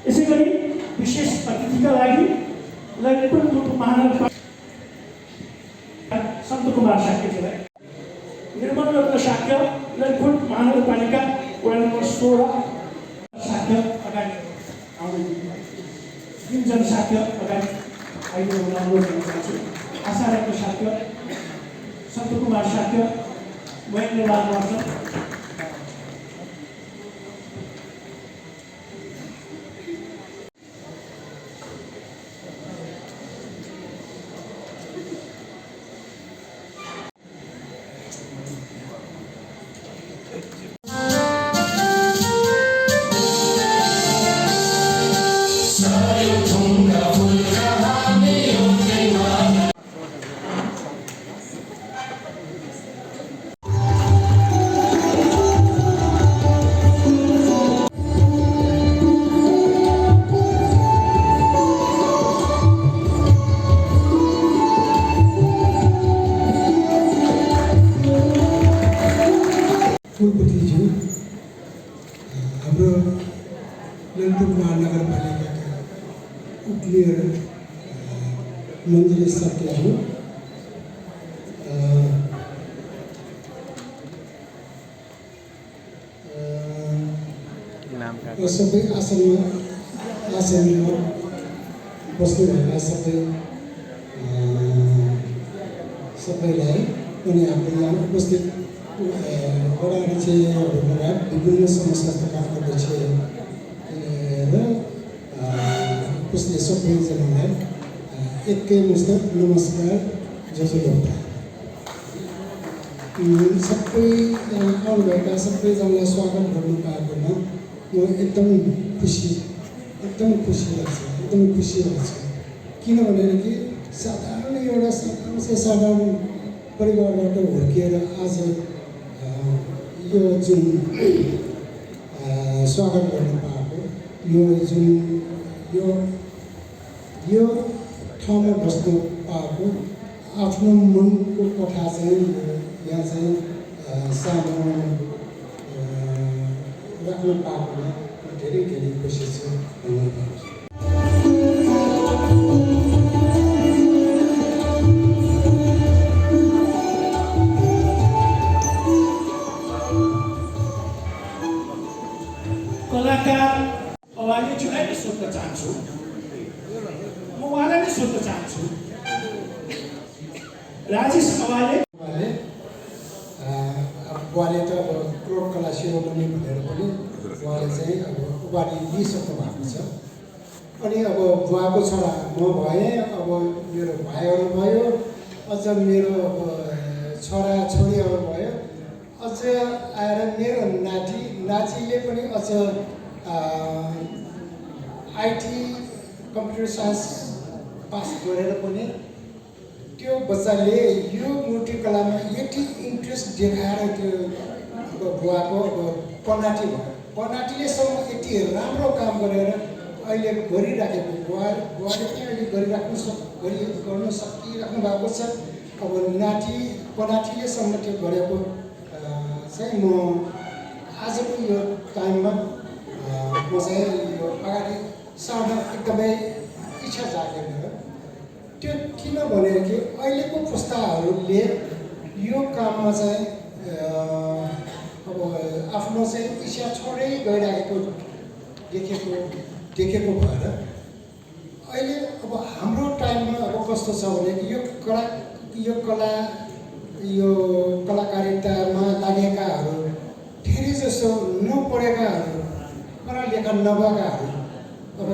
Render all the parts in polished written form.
यसै गरी विशेष अतिथिका लागि ललितपुर महानगरपालिका सन्त कुमार साक्यजीलाई, निर्मल रत्न साक्य ललितपुर महानगरपालिका वडा नम्बर 16 साक्य अगाडि आउँदै तिनजना साक्य अगाडि आइदिनु अनुरोध गर्न चाहन्छु। आशा रत्न साक्य, सन्त कुमार साक्य, महेन्द्र लाल महर्जन, कुलपतिज्यू, हाम्रो ललितपुर महानगरपालिकाका उपमेयर मन्दिर साक्यज्यू, सबै आसनमा बस्नुभएका सबैलाई अनि हाम्रो यहाँ उपस्थित बडा अध्यक्षहरूबाट विभिन्न संस्थाका अध्यक्ष र उपस्थित सबैजनालाई एकैमुष्ट नमस्कार जसोलौटा। सबै आउनुभएका सबैजनालाई स्वागत गर्नु पाएकोमा म एकदम खुसी लाग्छ। किनभने कि साधारण एउटा साधारण परिवारबाट हुर्किएर आज यो जुन स्वागत गर्न पाएको, यो ठाउँमा बस्नु पाएको, आफ्नो मनको कथा चाहिँ यहाँ चाहिँ सानो राख्नु पाएकोमा धेरै खुसी छु। धन्यवाद। कलाकार अवालेज्यूलाई नै सोध्न चाहन्छु, म उहाँलाई नै सोध्न चाहन्छु। राजेश अवाले बुवाले त अब क्रोड कला शिरोमणि भनेर पनि उहाँले चाहिँ अब उपाधि लिइसक्नु भएको छ। अनि अब बुवाको छोरा म भएँ, अब मेरो भाइहरू भयो, अझ मेरो अब छोरा छोरीहरू भयो, अझ आएर मेरो नातिले पनि अझ आइटी कम्प्युटर साइन्स पास गरेर पनि त्यो बच्चाले यो मूर्तिकलामा यति इन्ट्रेस्ट देखाएर त्यो अब बुवाको अब पनाटी भयो। पनाटीले सम्म यति राम्रो काम गरेर अहिले गरिराखेको बुवाले पनि अहिले गर्न सकिराख्नु भएको छ। अब पनाटीले सम्म त्यो गरेको चाहिँ म आजको यो टाइममा म चाहिँ यो अगाडि सार्न एकदमै इच्छा जागेको हो। त्यो किनभने कि अहिलेको पुस्ताहरूले यो काममा चाहिँ अब आफ्नो चाहिँ इच्छा छोडै गइरहेको देखेको भएर अहिले अब हाम्रो टाइममा अब कस्तो छ भने यो कलाकारितामा लागेकाहरू धेरै जसो नपढेकाहरू, पढालेखा नभएकाहरू अब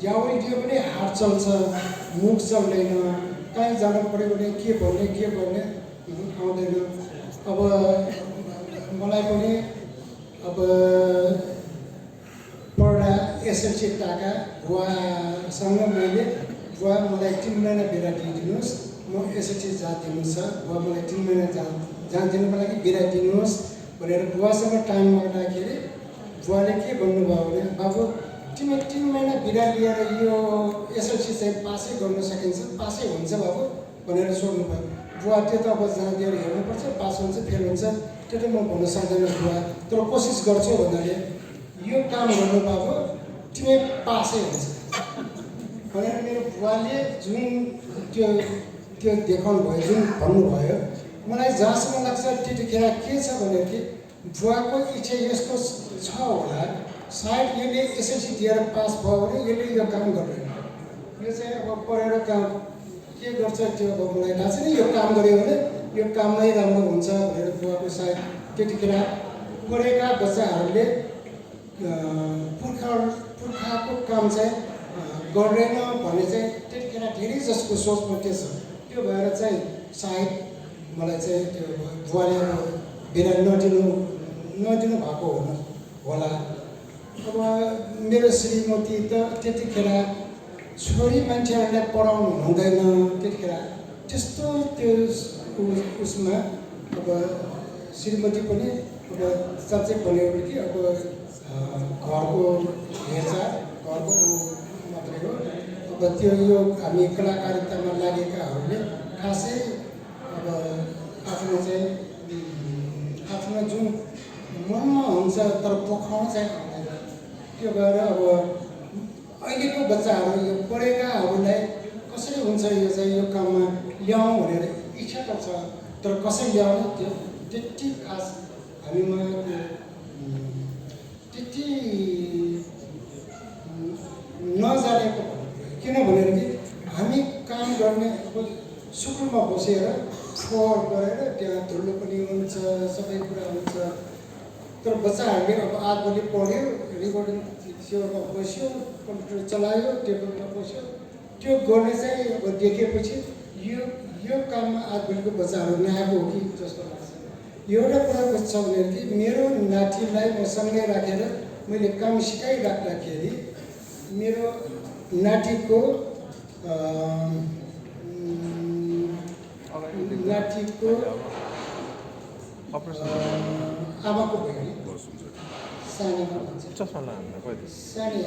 ज्याउरी दियो पनि हात चल्छ, मुख चल्दैन, कहीँ जानु पऱ्यो भने के भन्ने आउँदैन। अब मलाई पनि अब पढ्दा एसएलसी टाका बुवासँग मैले, बुवा मलाई 3 महिना बिदा दिइदिनुहोस्, म एसएलसी जाँदिनु छ, बुवा मलाई 3 महिना जाँदिनुको लागि बिदा दिनुहोस् भनेर बुवासँग टाइम माग्दाखेरि बुवाले के भन्नुभयो भने, बाबु तिमी 3 महिना बिदा लिएर यो एसएलसी चाहिँ पासै गर्न सकिन्छ, पासै हुन्छ बाबु भनेर सोध्नुभयो। बुवा त्यो त अब जाँदिएर हेर्नुपर्छ, पास हुन्छ फेल हुन्छ, त्यो त म भन्न सक्दैन बुवा, तर कोसिस गर्छु भन्नाले यो काम गर्नु बाबु तिमी पासै हुन्छ भनेर मेरो बुवाले जुन त्यो त्यो देखाउनु भयो जुन भन्नुभयो मलाई जहाँसम्म लाग्छ त्यतिखेर के छ भने कि बुवाको इच्छा यस्तो छ होला सायद यसले एसएलसी दिएर पास भयो भने यसले यो काम गर्दैन यो चाहिँ अब पढेर काम के गर्छ त्यो अब मलाई थाहा छैन यो काम गऱ्यो भने यो काम नै राम्रो हुन्छ भनेर बुवाको सायद त्यतिखेर पढेका बच्चाहरूले पुर्खाको काम चाहिँ गर्दैन भन्ने चाहिँ त्यतिखेर धेरै जसको सोचमा के छ त्यो भएर चाहिँ सायद मलाई चाहिँ त्यो बुवाले बिना नदिनु भएको होला अब मेरो श्रीमती त त्यतिखेर छोरी मान्छेहरूलाई पढाउनु हुँदैन त्यतिखेर त्यस्तो त्यो उसमा अब श्रीमती पनि अब साँच्चै भन्यो भने कि अब घरको हेरचाह घरको मात्रै हो अब त्यो यो हामी कलाकारितामा लागेकाहरूले खासै अब आफ्नो चाहिँ आफ्नो जुन मनमा हुन्छ तर पोखाउन चाहिँ आउँदैन त्यो भएर अब अहिलेको बच्चाहरू यो पढेकाहरूलाई कसरी हुन्छ यो चाहिँ यो काममा ल्याउँ भनेर इच्छा त छ तर कसरी ल्याउनु त्यो त्यति खास हामीमा त्यति नजानेको किन भनेर कि हामी काम गर्ने अब सुकुलमा बसेर फोहोर गरेर त्यहाँ धुलो पनि हुन्छ सबै कुरा हुन्छ तर बच्चाहरूले अब आजभोलि पढ्यो रेकर्डिङ सेवामा बस्यो कम्प्युटर चलायो टेबलमा बस्यो त्यो गर्ने चाहिँ अब देखेपछि यो काममा आजभोलिको बच्चाहरू नआएको हो कि जस्तो लाग्छ एउटा कुरा कस्तो छ भनेर कि मेरो नातिलाई म सँगै राखेर मैले काम सिकाइराख्दाखेरि मेरो नातिको आमाको बहिनी सानीमा भन्छ सानी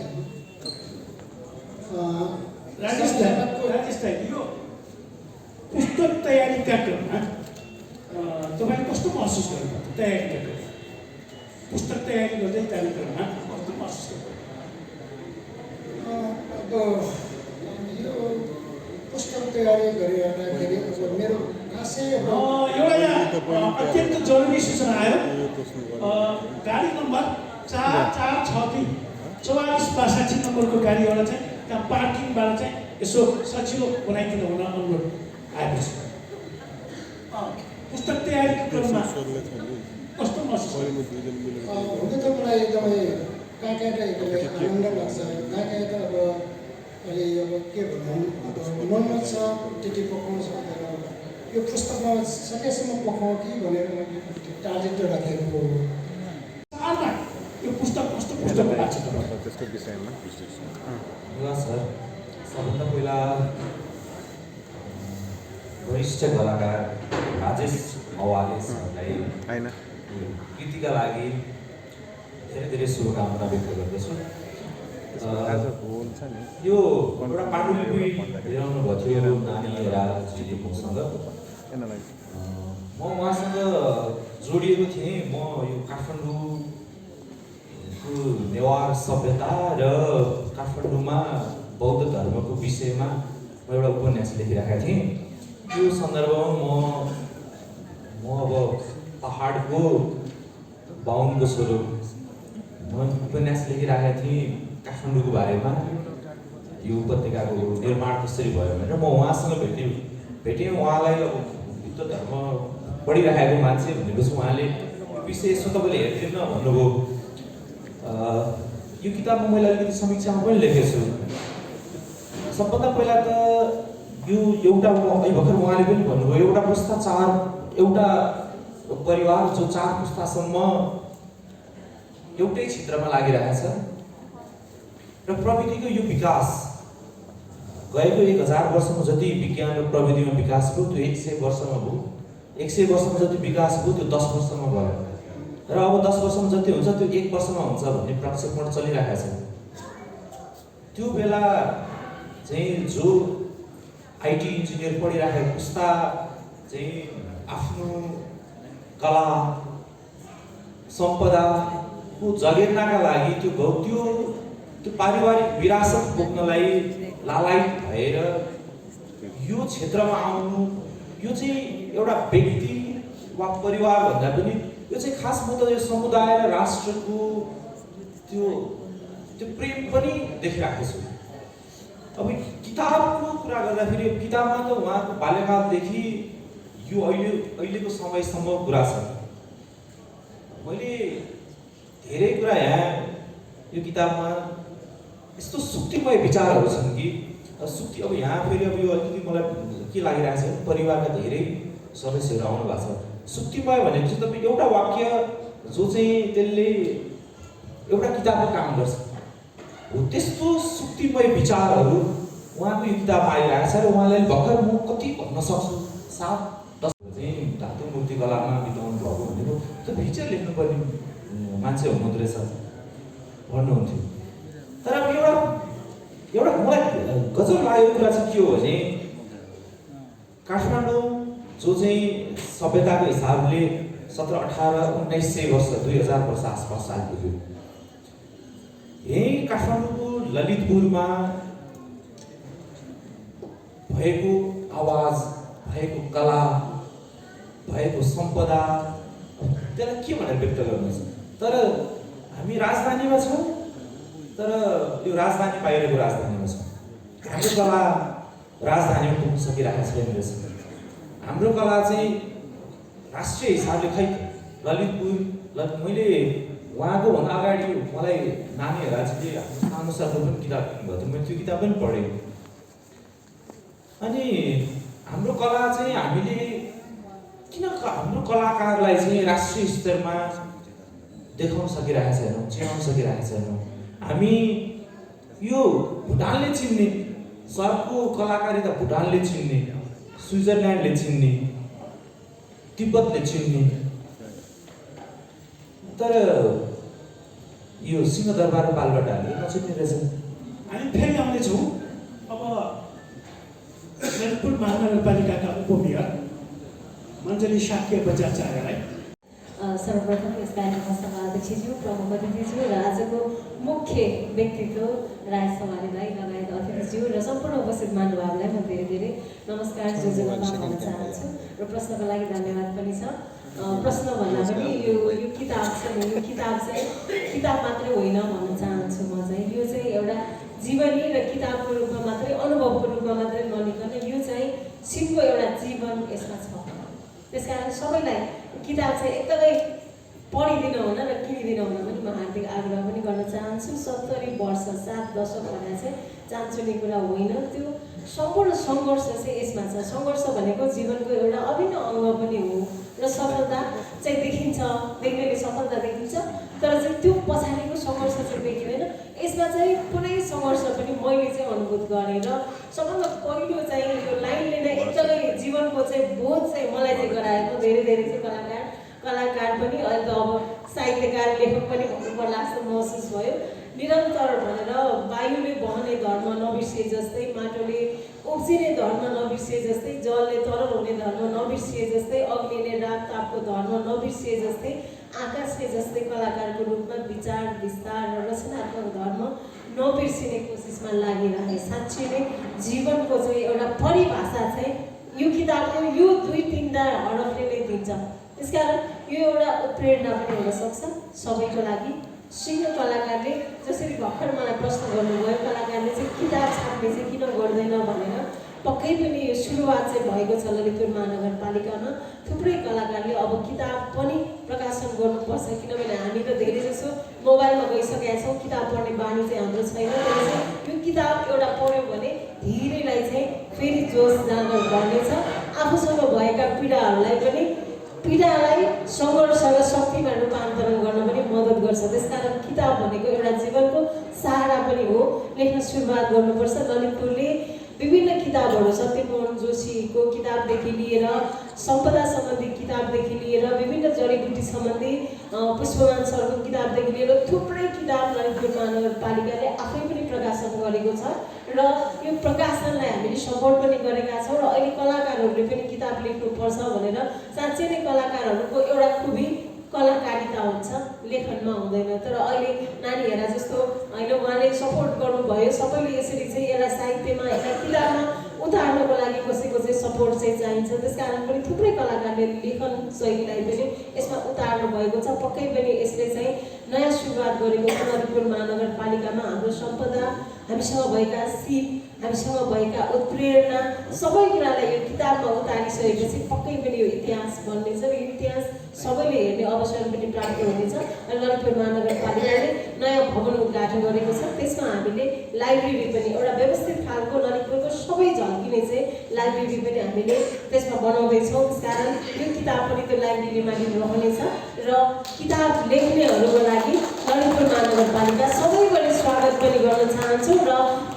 राजेश दाइ यो पुस्तक तयारी कार्यक्रममा तपाईँले कस्तो महसुस गर्नुभयो तयारी कार्यक्रम पुस्तक तयारी गर्दै कार्यक्रममा कस्तो महसुस गर्नुभयो अब यो पुस्तक तयारी गरिरहँदाखेरि अब मेरो खासै एउटा यहाँ अत्यन्त जरुरी सूचना आयो गाडी नम्बर 4463 4462 नम्बरको गाडी एउटा चाहिँ त्यहाँ पार्किङबाट चाहिँ यसो सजिलो बनाइदिनु हुन अनुरोध आएको छ पुस्तक तयारीको क्रममा कस्तो महसुस हुन त मलाई एकदमै कहाँ एकदमै आनन्द लाग्छ कहाँ त अब अहिले अब के भनौँ अब मनमा छ त्यति पकाउन सक्दैन यो पुस्तकमा सकेसम्म पकाउँ कि भनेर मैले टार्गेट राखेको चाडमा यो पुस्तक कस्तो पुस्तक लाग्छ तपाईँलाई त्यसको विषयमा सर सबभन्दा पहिला वरिष्ठ कलाकार राजेश मवाले सरलाई कृतिका लागि धेरै धेरै शुभकामना व्यक्त गर्दछु यो एउटा पाण्डुलिपि ल्याउनु भएको थियो नानी राजीले मसँग म उहाँसँग जोडिएको थिएँ म यो काठमाडौँको नेवार सभ्यता र काठमाडौँमा बौद्ध धर्मको विषयमा म एउटा उपन्यास लेखिरहेको थिएँ त्यो सन्दर्भमा म अब पहाडको बाहुनको स्वरूप म उपन्यास लेखिरहेको थिएँ काठमाडौँको बारेमा यो उपत्यकाको निर्माण कसरी भयो भनेर म उहाँसँग भेटेँ उहाँलाई अब बुद्ध धर्म पढिरहेको मान्छे भनेपछि उहाँले विषय यसो तपाईँले हेर्दैन भन्नुभयो यो किताबमा मैले अलिकति समीक्षामा पनि लेखेको छु सबभन्दा पहिला त यो एउटा भर्खर उहाँले पनि भन्नुभयो एउटा पुस्ता एउटा परिवार जो 4 पुस्तासम्म एउटै क्षेत्रमा लागिरहेछ र प्रविधिको यो विकास गएको 1000 वर्षमा जति विज्ञान र प्रविधिमा विकास भयो त्यो 100 वर्षमा भयो 100 वर्षमा जति विकास भयो त्यो 10 वर्षमा भयो र अब 10 वर्षमा जति हुन्छ त्यो 1 वर्षमा हुन्छ भन्ने प्रक्षेपण चलिरहेको छ त्यो बेला चाहिँ जो आइटी इन्जिनियर पढिरहेको पुस्ता चाहिँ आफ्नो कला सम्पदाको जगेर्नाका लागि त्यो त्यो पारिवारिक विरासत बोक्नलाई लालायित भएर यो क्षेत्रमा आउनु यो चाहिँ एउटा व्यक्ति वा परिवार भन्दा पनि यो चाहिँ खास म त यो समुदाय र राष्ट्रको त्यो प्रेम पनि देखिरहेको छु। अब किताबको कुरा गर्दाखेरि किताबमा त उहाँको बाल्यकालदेखि यो अहिलेको समयसम्म कुरा छ। मैले धेरै कुरा यहाँ यो किताबमा यस्तो सुक्तिमय विचारहरू छन् कि सुक्ति अब यहाँ फेरि अब यो अलिकति मलाई के लागिरहेको छ परिवारका धेरै सदस्यहरू आउनु भएको छ। सुक्तिमय भनेको चाहिँ तपाईँ एउटा वाक्य जो चाहिँ त्यसले एउटा किताबको काम गर्छ हो त्यस्तो सुक्तिमय विचारहरू उहाँको यो किताबमा आइरहेको छ र उहाँले भर्खर म कति भन्न सक्छु 7-10 चाहिँ धातु मूर्तिकलामा बिताउनु भएको भनेको त्यो फिचर लेख्नुपर्ने मान्छे हुनुहुँदो रहेछ भन्नुहुन्थ्यो। तर अब एउटा मलाई गजब लागेको कुरा चाहिँ के हो भने काठमाडौँ जो चाहिँ सभ्यताको हिसाबले 17-18-1900 वर्ष 2000 वर्ष आसपास आइपुग्यो। यही काठमाडौँको ललितपुरमा भएको आवाज भएको कला भएको सम्पदा त्यसलाई के भनेर व्यक्त गर्नुहुन्छ। तर हामी राजधानीमा छौँ तर यो राजधानी बाहिरको राजधानीमा छौँ। हाम्रो कला राजधानीमा पुग्न सकिरहेको छैन रहेछ। हाम्रो कला चाहिँ राष्ट्रिय हिसाबले खै ललितपुर मैले उहाँको भन्दा अगाडि मलाई नानीहरू चाहिँ सानो सानो पनि किताब किन्नुभएको थियो। मैले त्यो किताब पनि पढेँ। अनि हाम्रो कला चाहिँ हामीले किन हाम्रो कलाकारलाई चाहिँ राष्ट्रिय स्तरमा देखाउन सकिरहेको छैनौँ चिनाउन सकिरहेको छैनौँ। हामी यो भुटानले चिन्ने सरको कलाकारिता भुटानले चिन्ने स्विजरल्यान्डले चिन्ने तिब्बतले चिन्ने तर यो सिंहदरबार र बालबटारले नचिन्ने रहेछ। हामी फेरि आउनेछौँ। अब ललितपुर महानगरपालिकाका उपमेयर मञ्जली शाक्य बजाचार्यलाई सर्वप्रथम यस कार्यक्रममा सभाध्यक्षज्यू प्रमुख अतिथिज्यू र आजको मुख्य व्यक्तित्व राय समालीलाई लगायत अतिथिज्यू र सम्पूर्ण उपस्थित महानुभावलाई म धेरै धेरै नमस्कार जोजुमा भन्न चाहन्छु र प्रश्नको लागि धन्यवाद पनि छ। प्रश्न भन्दा पनि यो किताब चाहिँ किताब मात्रै होइन भन्न चाहन्छु। म चाहिँ यो चाहिँ एउटा जीवनी र किताबको रूपमा मात्रै अनुभवको रूपमा मात्रै नलिकन यो चाहिँ सिपको एउटा जीवन यसमा छ। त्यसकारण सबैलाई किताब चाहिँ एकदमै पढिदिन हुन र किनिदिन हुन पनि म हार्दिक आग्रह पनि गर्न चाहन्छु। 70 वर्ष 7 दशक भन्दा चाहिँ चान्चुने कुरा होइन। त्यो सम्पूर्ण सङ्घर्ष चाहिँ यसमा छ। सङ्घर्ष भनेको जीवनको एउटा अभिन्न अङ्ग पनि हो र सफलता चाहिँ देखिन्छ देख्नेले सफलता देखिन्छ तर चाहिँ त्यो पछाडिको सङ्घर्ष चाहिँ देखिँदैन। यसमा चाहिँ कुनै सङ्घर्ष पनि मैले चाहिँ अनुभूत गरेँ र सबभन्दा पहिलो चाहिँ यो लाइनले नै एकदमै जीवनको चाहिँ बोध चाहिँ मलाई चाहिँ गराएको धेरै धेरै चाहिँ कलाकार पनि अहिले त अब साहित्यकार लेखक पनि भन्नुपर्ला जस्तो महसुस भयो। निरन्तर भनेर वायुले बहने धर्म नबिर्सिए जस्तै माटोले उब्जिने धर्म नबिर्सिए जस्तै जलले तरल हुने धर्म नबिर्सिए जस्तै अग्निले रात तापको धर्म नबिर्सिए जस्तै आकाशले जस्तै कलाकारको रूपमा विचार विस्तार र रचनात्मक धर्म नबिर्सिने कोसिसमा लागिरहे। साँच्चै नै जीवनको चाहिँ एउटा परिभाषा चाहिँ यो किताबको यो 2-3 हरफले नै दिन्छ। त्यसकारण यो एउटा प्रेरणा पनि हुन सक्छ सबैको लागि। सिंह कलाकारले जसरी भर्खर मलाई प्रश्न गर्नुभयो कलाकारले चाहिँ किताब छाप्ने चाहिँ किन गर्दैन भनेर पक्कै पनि यो सुरुवात चाहिँ भएको छ ललितपुर महानगरपालिकामा। थुप्रै कलाकारले अब किताब पनि प्रकाशन गर्नुपर्छ किनभने हामी त धेरै जसो मोबाइलमा गइसकेका छौँ। किताब पढ्ने बानी चाहिँ हाम्रो छैन। त्यसले चाहिँ यो किताब एउटा पढ्यो भने धेरैलाई चाहिँ फेरि जोस जागर गर्नेछ। आफूसँग भएका पीडालाई सङ्घर्ष र शक्तिमा रूपान्तरण गर्न पनि मद्दत गर्छ। त्यसकारण किताब भनेको एउटा जीवनको सहारा पनि हो। लेख्न सुरुवात गर्नुपर्छ। ललितपुरले विभिन्न किताबहरू सत्यमोहन जोशीको किताबदेखि लिएर सम्पदा सम्बन्धी किताबदेखि लिएर विभिन्न जडीबुटी सम्बन्धी पुष्पमान सरको किताबदेखि लिएर थुप्रै किताब ललितपुर महानगरपालिकाले आफै पनि प्रकाशन गरेको छ र यो प्रकाशनलाई हामीले सपोर्ट पनि गरेका छौँ। र अहिले कलाकारहरूले पनि किताब लेख्नुपर्छ भनेर साँच्चै नै कलाकारहरूको एउटा खुबी कलाकारिता हुन्छ, लेखनमा हुँदैन। तर अहिले नानी हेरा जस्तो होइन उहाँले सपोर्ट गर्नुभयो, सबैले यसरी चाहिँ यसलाई साहित्यमा यसलाई किताबमा उतार्नको लागि कसैको चाहिँ सपोर्ट चाहिँ चाहिन्छ। त्यस कारण पनि थुप्रै कलाकारले लेखन शैलीलाई पनि यसमा उतार्नु भएको छ। पक्कै पनि यसले चाहिँ नयाँ सुरुवात गरेको छ ललितपुर महानगरपालिकामा। हाम्रो सम्पदा, हामीसँग भएका सिप, हामीसँग भएका उत्प्रेरणा सबै कुरालाई यो किताबमा उतारिसकेपछि पक्कै पनि यो इतिहास बन्नेछ र यो इतिहास सबैले हेर्ने अवसर पनि प्राप्त हुनेछ। र ललितपुर महानगरपालिकाले नयाँ भवन उद्घाटन गरेको छ। त्यसमा हामीले लाइब्रेरी पनि एउटा व्यवस्थित खालको ललितपुरको सबै झल्किने चाहिँ लाइब्रेरी पनि हामीले त्यसमा बनाउँदैछौँ। त्यसकारण यो किताब पनि त्यो लाइब्रेरीमा रहनेछ र किताब लेख्नेहरूको लागि ललितपुर महानगरपालिका सबैले स्वागत पनि गर्न चाहन्छौँ र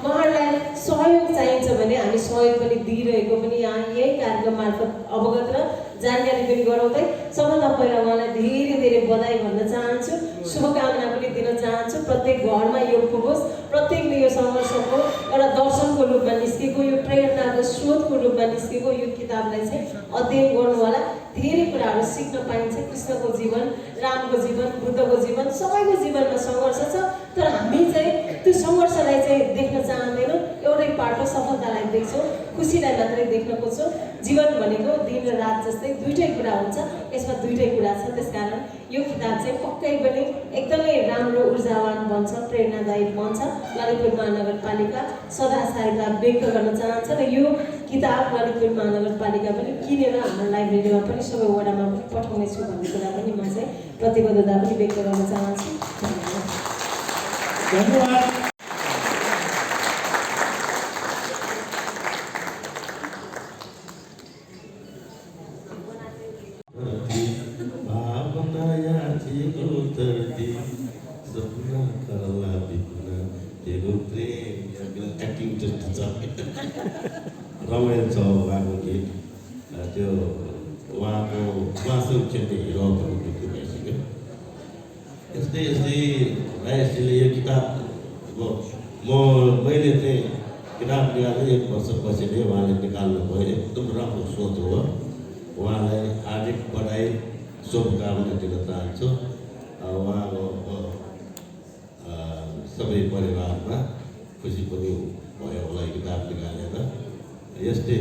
उहाँहरूलाई सहयोग चाहिन्छ भने हामी सहयोग पनि दिइरहेको पनि यहाँ यही कार्यक्रम मार्फत अवगत र जानकारी पनि गराउँदै सबभन्दा पहिला उहाँलाई धेरै धेरै बधाई भन्न चाहन्छु, शुभकामना पनि दिन चाहन्छु। प्रत्येक घरमा यो पुगोस्, प्रत्येकले यो सङ्घर्षको एउटा दर्शनको रूपमा निस्केको, यो प्रेरणाको स्रोतको रूपमा निस्केको यो किताबलाई चाहिँ अध्ययन गर्नु होला। धेरै कुराहरू सिक्न पाइन्छ। कृष्णको जीवन, रामको जीवन, बुद्धको जीवन, सबैको जीवनमा सङ्घर्ष छ। तर हामी चाहिँ त्यो सङ्घर्षलाई चाहिँ देख्न चाहँदैनौँ, एउटै पाटो सफलतालाई देख्छौँ, खुसीलाई मात्रै देख्न खोज्छौँ। जीवन भनेको दिन र रात जस्तै दुइटै कुरा हुन्छ, यसमा दुइटै कुरा छ। त्यसकारण यो किताब चाहिँ पक्कै पनि एकदमै राम्रो ऊर्जावान बन्छ, प्रेरणादायी बन्छ। ललितपुर महानगरपालिका सदा सहायता व्यक्त गर्न चाहन्छ र यो किताब ललितपुर महानगरपालिका पनि किनेर हाम्रो लाइब्रेरीमा पनि सबै वडामा पनि पठाउनेछु भन्ने कुरा पनि म चाहिँ प्रतिबद्धता पनि व्यक्त गर्न चाहन्छु। धन्यवाद। रमाइलो छ उहाँको गीत। त्यो उहाँको उहाँसँग खेल्ने हिरो मृत्यु भइसक्यो। यस्तै यस्तै राजेशजीले यो किताब मैले चाहिँ किताब निकाल्दै 1 वर्षपछि नै उहाँले निकाल्नु भयो। एकदम राम्रो सोच हो। उहाँलाई हार्दिक बधाई, शुभकामना दिन चाहन्छु। उहाँको सबै परिवारमा खुसी पनि भयो होला किताब निकालेर। यस्तै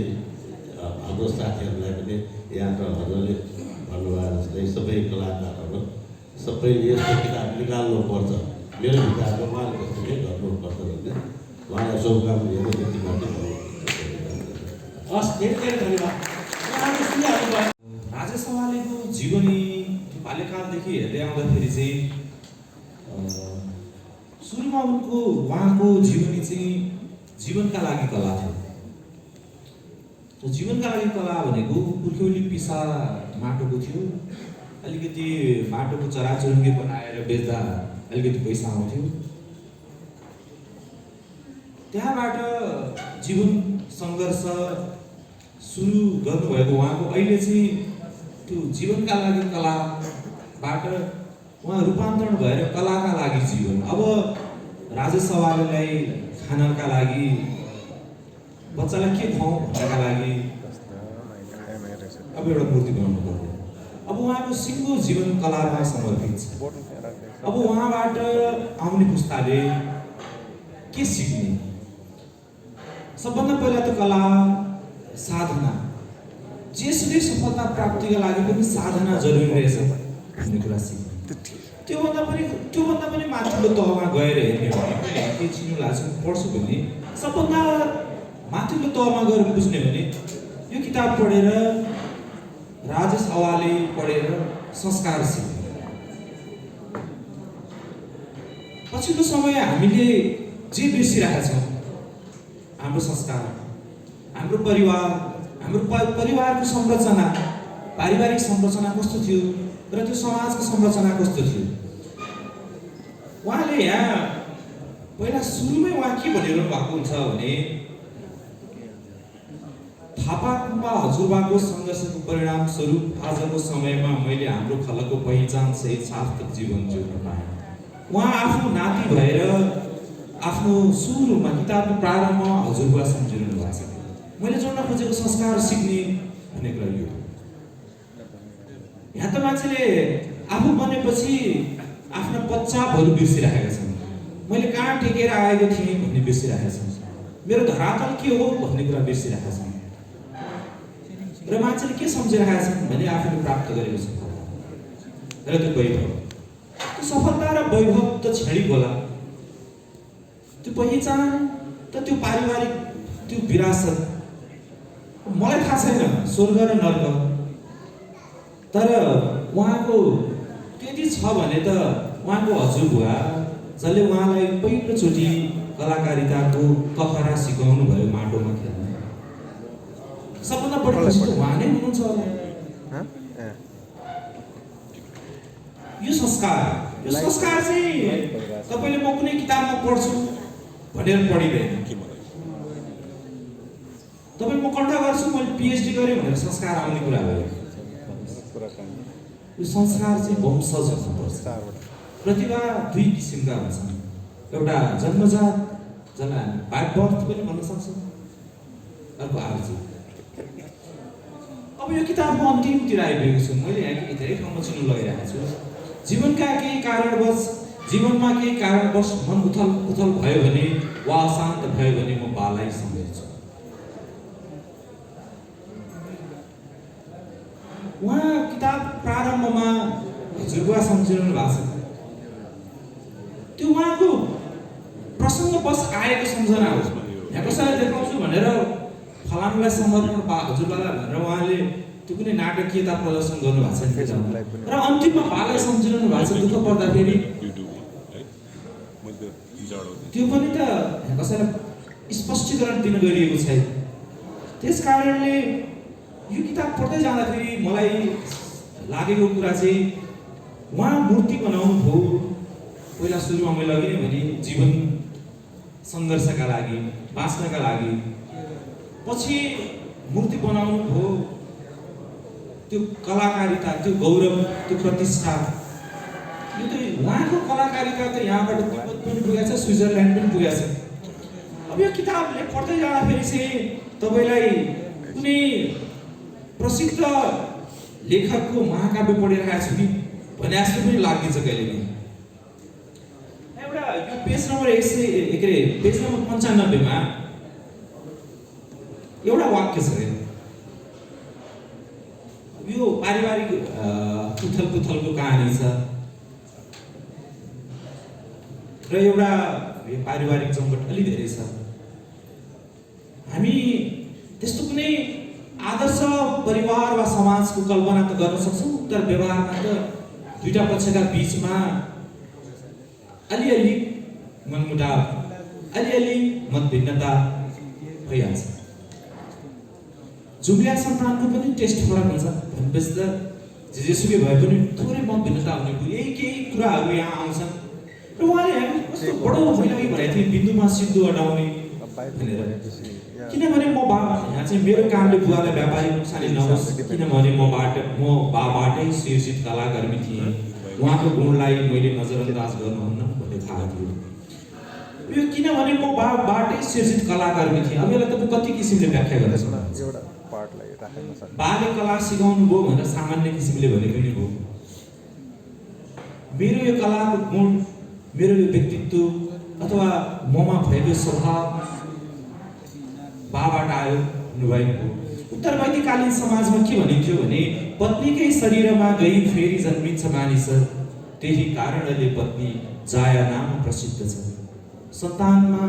हाम्रो साथीहरूलाई पनि यहाँ त हजुरले भन्नुभयो जस्तै सबै कलाकारहरू सबैले यस्तो किताब निकाल्नुपर्छ, मेरो विचारमा उहाँले जस्तै गर्नुपर्छ भन्ने उहाँलाई शुभकामना दिएर यति मात्रै हस्, धेरै धेरै धन्यवाद। राजेश सवालेको जीवनी बाल्यकालदेखि हेर्दै आउँदाखेरि चाहिँ सुरुमा उहाँको जीवनी चाहिँ जीवनका लागि कला थियो। जीवनका लागि कला भनेको पुर्ख्यौली पिसा माटोको थियो। अलिकति माटोको चराचुरुङ्गी बनाएर बेच्दा अलिकति पैसा आउँथ्यो। त्यहाँबाट जीवन सङ्घर्ष सुरु गर्नुभएको उहाँको अहिले चाहिँ त्यो जीवनका लागि कलाबाट उहाँ रूपान्तरण भएर कलाका लागि जीवन। अब राजेश सवाललाई खानका लागि, बच्चालाई के खुवाउँ भन्नका लागि अब एउटा मूर्ति बनाउनु पर्यो। अब उहाँको सिङ्गो जीवन कलामा समर्पित छ। अब उहाँबाट आउने पुस्ताले के सिक्ने? सबभन्दा पहिला त कला साधना, जेसुकै सफलता प्राप्तिका लागि पनि साधना जरुरी रहेछ भन्ने कुरा सिक्ने। त्योभन्दा पनि माथिल्लो तहमा गएर हेर्ने भने के चिन्नु लाग्छ पढ्छु भने सबभन्दा माथिल्लो तहमा गएर बुझ्ने भने यो किताब पढेर राजेश अवाले पढेर संस्कार सिक्ने। पछिल्लो समय हामीले जे बिर्सिरहेका छौँ, हाम्रो संस्कार, हाम्रो परिवार, हाम्रो परिवारको संरचना, पारिवारिक संरचना कस्तो थियो र त्यो समाजको संरचना कस्तो थियो। उहाँले यहाँ पहिला सुरुमै उहाँ के भनिरहनु भएको हुन्छ भने थापामा हजुरबाको सङ्घर्षको परिणाम स्वरूप आजको समयमा मैले हाम्रो खलको पहिचान सहित सार्थक जीवन जिउन पाएँ। उहाँ आफ्नो नाति भएर आफ्नो सुरुमा किताबको प्रारम्भमा हजुरबा सम्झिरहनु भएको छ। मैले जोड्न खोजेको संस्कार सिक्ने भन्ने कुरा यो। यहाँ त मान्छेले आफू बनेपछि आफ्ना पश्चापहरू बिर्सिराखेका छन्। मैले कहाँ टेकेर आएको थिएँ भन्ने बिर्सिराखेका छन्। मेरो धरातल के हो भन्ने कुरा बिर्सिराखेका छन्। र मान्छेले के सम्झिरहेका छन् भने आफूले प्राप्त गरेको सफलता र त्यो वैभव। त्यो सफलता र वैभव त क्षणिक होला, त्यो पहिचान त त्यो पारिवारिक त्यो विरासत मलाई थाहा छैन स्वर्ग र नर्क, तर उहाँको त्यति छ भने त उहाँको हजुरबुवा जसले उहाँलाई पहिलोचोटि कलाकारिताको कखरा सिकाउनु भयो माटोमा खेल्न, सबभन्दा बढी खुसी त उहाँ नै हुनुहुन्छ होला। यो संस्कार चाहिँ तपाईँले म कुनै किताबमा पढ्छु भनेर पढिँदैन, तपाईँ म कन्ठ गर्छु मैले पिएचडी गरेँ भनेर संस्कार आउने कुरा हो। यो संस्कार चाहिँ वंशज हुनुपर्छ। प्रतिभा दुई किसिमका हुन्छन्, एउटा जन्मजात जसलाई हामी बाइ बर्थ पनि भन्न सक्छौँ, अर्को आर्जित। अब यो किताबको अन्तिमतिर आइपुगेको छु। मैले यहाँ धेरै ठाउँमा चिन्ह लगाइरहेको छु। जीवनका केही कारणवश जीवनमा केही कारणवश मन उथल भयो भने वा अशान्त भयो भने म बालाई सम्झिन्छु। उहाँ किताब प्रारम्भमा हजुरबुवा सम्झिरहनु भएको छ। त्यो उहाँको प्रसङ्गवश आएको सम्झना हो। यहाँ कसैलाई देखाउँछु भनेर फलानुलाई समर्पण हजुरबालाई भनेर उहाँले त्यो कुनै नाटकीयता प्रदर्शन गर्नुभएको छैन र अन्तिममा बालाई सम्झिरहनु भएको छ। दुःख पर्दाखेरि त्यो पनि त कसैलाई स्पष्टीकरण दिन गरिएको छैन। त्यस कारणले यो किताब पढ्दै जाँदाखेरि मलाई लागेको कुरा चाहिँ उहाँ मूर्ति बनाउनु भयो। पहिला सुरुमा मैले अघि नै भने जीवन सङ्घर्षका लागि बाँच्नका लागि, पछि मूर्ति बनाउनु भयो। त्यो कलाकारिता, त्यो गौरव, त्यो प्रतिष्ठा, यो त उहाँको कलाकारिता त यहाँबाट तिब्बत पनि पुगेको छ, स्विजरल्यान्ड पनि पुगेको छ। अब यो किताबले पढ्दै जाँदाखेरि चाहिँ तपाईँलाई कुनै प्रसिद्ध लेखकको महाकाव्य पढिरहेको छु कि भने जस्तो पनि लाग्दैछ कहिलेकाहीँ। एउटा यो पेज नम्बर 95 मा एउटा वाक्य छ। यो पारिवारिक उथलपुथलको कहानी छ र एउटा पारिवारिक जङ्गट अलि धेरै छ। हामी त्यस्तो कुनै आदर्श परिवार वा समाजको कल्पना त गर्न सक्छौँ, तर व्यवहारमा त दुईटा पक्षका बीचमा अलिअलि मनमुटाव, अलिअलि मतभिन्नता भइहाल्छ। जुम्लिया सन्तानको पनि टेस्ट फरक हुन्छ भनेपछि त जेसुकै भए पनि थोरै मतभिन्नता हुने केही कुराहरू यहाँ आउँछन्। र उहाँले हामी कस्तो बडो मैले अघि भनेको थिएँ बिन्दुमा सिद्धु अटाउने भनेर, किनभने म यहाँ चाहिँ मेरो कामले बुवालाई व्यापारिक नोक्सानी नहोस्, किनभने म बाबाटै सिर्जित कलाकर्मी थिएँ। उहाँको गुणलाई मैले नजरअन्दाज गर्नुहुन्न भन्ने थाहा थियो। यो किनभने म बाबाटै सिर्जित कलाकर्मी थिएँ। अब यसलाई त कति किसिमले व्याख्या गर्दैछु। बाले कला सिकाउनु भयो भनेर सामान्य किसिमले भनेको नि हो। मेरो यो कलाको गुण, मेरो यो व्यक्तित्व अथवा ममा भएको स्वभाव बाबाट आयो भन्नुभएको। उत्तर वैदिककालीन समाजमा के भनिन्थ्यो भने पत्नीकै शरीरमा गई फेरि जन्मिन्छ मानिस, त्यही कारणले पत्नी जाया नाम प्रसिद्ध छ। सन्तानमा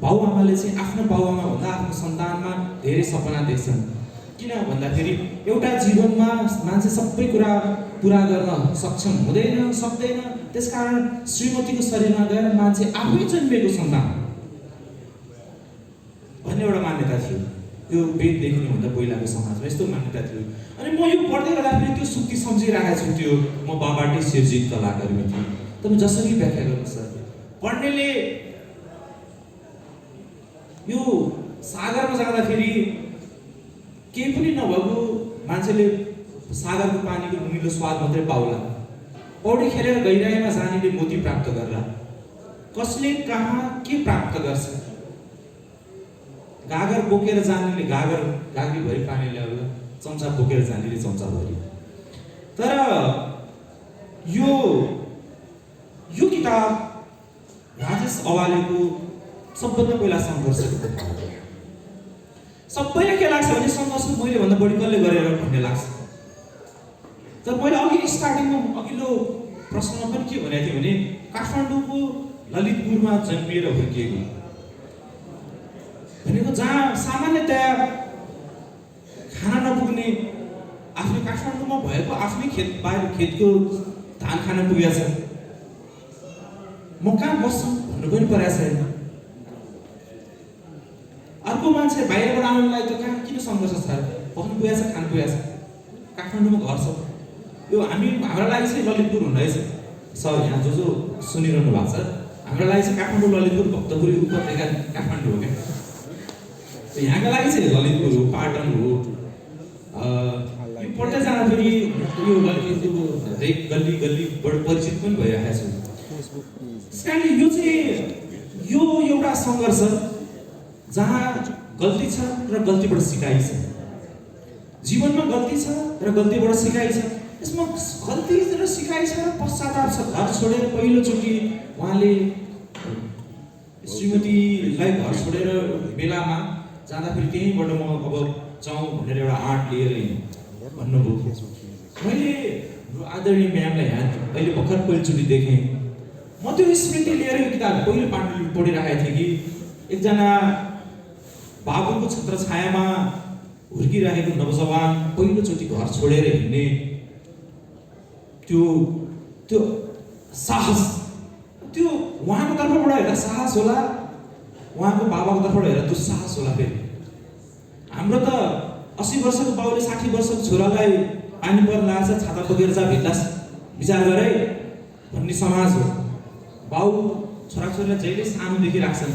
बाउआमाले चाहिँ आफ्नो बाउआमा भन्दा आफ्नो सन्तानमा धेरै सपना देख्छन्। किन भन्दाखेरि एउटा जीवनमा मान्छे सबै कुरा पुरा गर्न सक्षम हुँदैन, सक्दैन। त्यसकारण श्रीमतीको शरीरमा गएर मान्छे आफै जन्मेको सन्तान भन्ने एउटा मान्यता थियो। यो वेद लेख्नुभन्दा पहिलाको समाजमा यस्तो मान्यता थियो। अनि म यो पढ्दै गर्दाखेरि त्यो सुक्ति सम्झिरहेको छु। त्यो म बाबाटै सिर्जित कलाकर्मी थिएँ। तपाईँ जसरी व्याख्या गर्नुहोस् सर, पढ्नेले यो सागरमा जाँदाखेरि केही पनि नभएको मान्छेले सागरको पानीको नुनिलो स्वाद मात्रै पाउला। पौडी खेलेर गहिराइमा जानेले मोती प्राप्त गर्ला। कसले कहाँ के प्राप्त गर्छ? गागर बोकेर जानेले गाग्रीभरि पानी ल्याउला, चम्चा बोकेर जानेले चम्चाभरि। तर यो किताब राजेश अवालेको सबभन्दा पहिला सङ्घर्षको कथा हो। सबैलाई के लाग्छ भने सङ्घर्ष मैले भन्दा बढी कसले गरेर भन्ने लाग्छ। तर मैले अघि स्टार्टिङमा अघिल्लो प्रश्नमा पनि के भनेको थिएँ भने काठमाडौँको ललितपुरमा जन्मिएर हुर्किएको भनेको जहाँ सामान्यतया खाना नपुग्ने आफ्नो काठमाडौँमा भएको आफ्नै खेत बाहिर खेतको धान खान पुगेको छ। म कहाँ बस्छु भन्नु पनि परेको छैन। अर्को मान्छे बाहिरबाट आउनुलाई त कहाँ किन सङ्घर्ष छ, बस्नु पुगेको छ, खानु पुगेको छ, काठमाडौँमा घर छ। यो हाम्रो लागि चाहिँ ललितपुर हुँदैछ सर, यहाँ जो सुनिरहनु भएको छ, हाम्रो लागि चाहिँ काठमाडौँ ललितपुर भक्तपुर उपत्यका काठमाडौँ हो क्या। यहाँका लागि चाहिँ ललितपुर हो, पाटन हो। पढ्दै जाँदाखेरि यो ललितपुरको हरेक गल्ली गल्लीबाट परिचित पनि भइरहेको छु। त्यसकारणले यो चाहिँ यो एउटा सङ्घर्ष जहाँ गल्ती छ र गल्तीबाट सिकाइ छ। जीवनमा गल्ती छ र गल्तीबाट सिकाइ छ। यसमा गल्ती र सिकाइ छ र पश्चाताप छ। घर छोडेर पहिलोचोटि उहाँले श्रीमतीलाई घर छोडेर बेलामा जाँदाखेरि त्यहीँबाट म अब जाउँ भनेर एउटा आँट लिएर भन्नुभयो। मैले आदरणीय म्यामलाई यहाँ अहिले भर्खर पहिलोचोटि देखेँ। म त्यो स्मृति लिएर यो किताब पहिलो पाण्डुलिपि पढिरहेको थिएँ कि एकजना बाबुको छत्र छायामा हुर्किरहेको नवजवान पहिलोचोटि घर छोडेर हिँड्ने त्यो साहस, त्यो उहाँको तर्फबाट हेर्दा साहस होला, उहाँको बाबाको तर्फबाट हेर्दा त्यो साहस होला। फेरि हाम्रो त 80 वर्षको बाउले 60 वर्षको छोरालाई पानी पर्न लाग्छ छाता बोकेर जा भित्तास विचार गरे भन्ने समाज हो। बाउ छोराछोरीलाई जहिले सानोदेखि राख्छन्।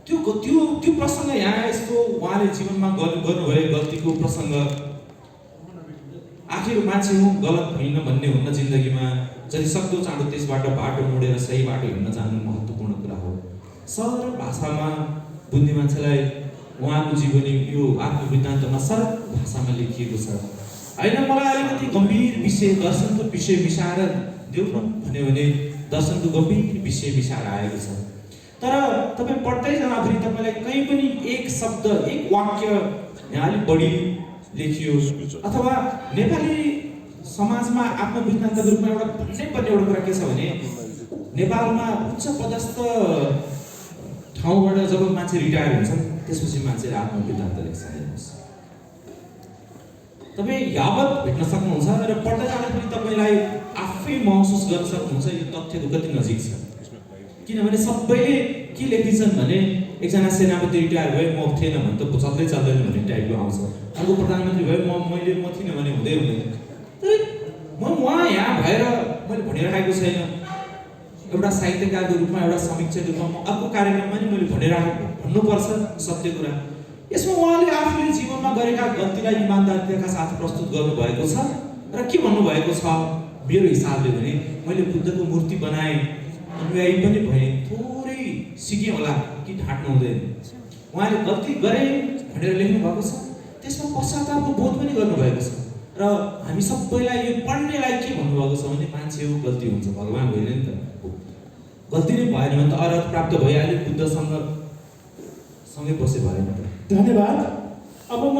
त्यो प्रसङ्ग यहाँ यस्तो उहाँले जीवनमा गर्नुभयो गल्तीको प्रसङ्ग। आखिर मान्छे हुँ गलत होइन भन्ने हुन्न जिन्दगीमा, जति सक्दो चाँडो त्यसबाट बाटो मोडेर सही बाटो हिँड्न जानु महत्त्वपूर्ण कुरा हो। सरल भाषामा बुझ्ने मान्छेलाई उहाँको जीवनी यो आत्मवृत्तान्तमा सरल भाषामा लेखिएको छ होइन। मलाई अलिकति गम्भीर विषय दर्शनको विषय मिसाएर देऊ भन्यो भने दर्शनको गम्भीर विषय मिसाएर आएको छ। तर तपाईँ पढ्दै जाँदाखेरि तपाईँलाई कहीँ पनि एक शब्द एक वाक्य यहाँ अलिक बढी लेखियो अथवा नेपाली समाजमा आत्मवृत्तान्तको रूपमा एउटा भन्नै पर्ने एउटा कुरा के छ भने नेपालमा उच्च पदस्थ ठाउँबाट जब मान्छे रिटायर हुन्छ त्यसपछि मान्छेले आत्मवृत्तान्त लेख्छ। तपाईँ यावत भेट्न सक्नुहुन्छ र पढ्दै जाँदाखेरि तपाईँलाई आफै महसुस गर्न सक्नुहुन्छ यो तथ्यको कति नजिक छ। किनभने सबैले के लेखिन्छन् भने एकजना सेनापति रिटायर भयो म थिएन भने त चल्दै चल्दैन भन्ने टाइपको आउँछ। अर्को प्रधानमन्त्री भयो म थिइनँ भने हुँदै हुँदैन। तर उहाँ यहाँ भएर मैले भनिरहेको छैन। एउटा साहित्यकारको रूपमा एउटा समीक्षकको रूपमा म अर्को कार्यक्रममा नि मैले भनिरहेको भन्नुपर्छ सत्य कुरा। यसमा उहाँले आफूले जीवनमा गरेका गल्तीलाई इमान्दारिताका साथ प्रस्तुत गर्नुभएको छ र के भन्नुभएको छ मेरो हिसाबले भने मैले बुद्धको मूर्ति बनाएँ, अनुयायी पनि भएँ, थोरै सिकेँ होला कि ढाँट्नु हुँदैन। उहाँले गल्ती गरेँ भनेर लेख्नु भएको छ, त्यसमा पश्चातापको बोध पनि गर्नुभएको छ। र हामी सबैलाई यो पढ्नेलाई के भन्नुभएको छ भने मान्छे हो गल्ती हुन्छ, भगवान् होइन नि त, गल्ती नै भएन भने त अर्हत प्राप्त भइहाल्यो, बुद्धसँग सँगै बसे भएन त। धन्यवाद। अब म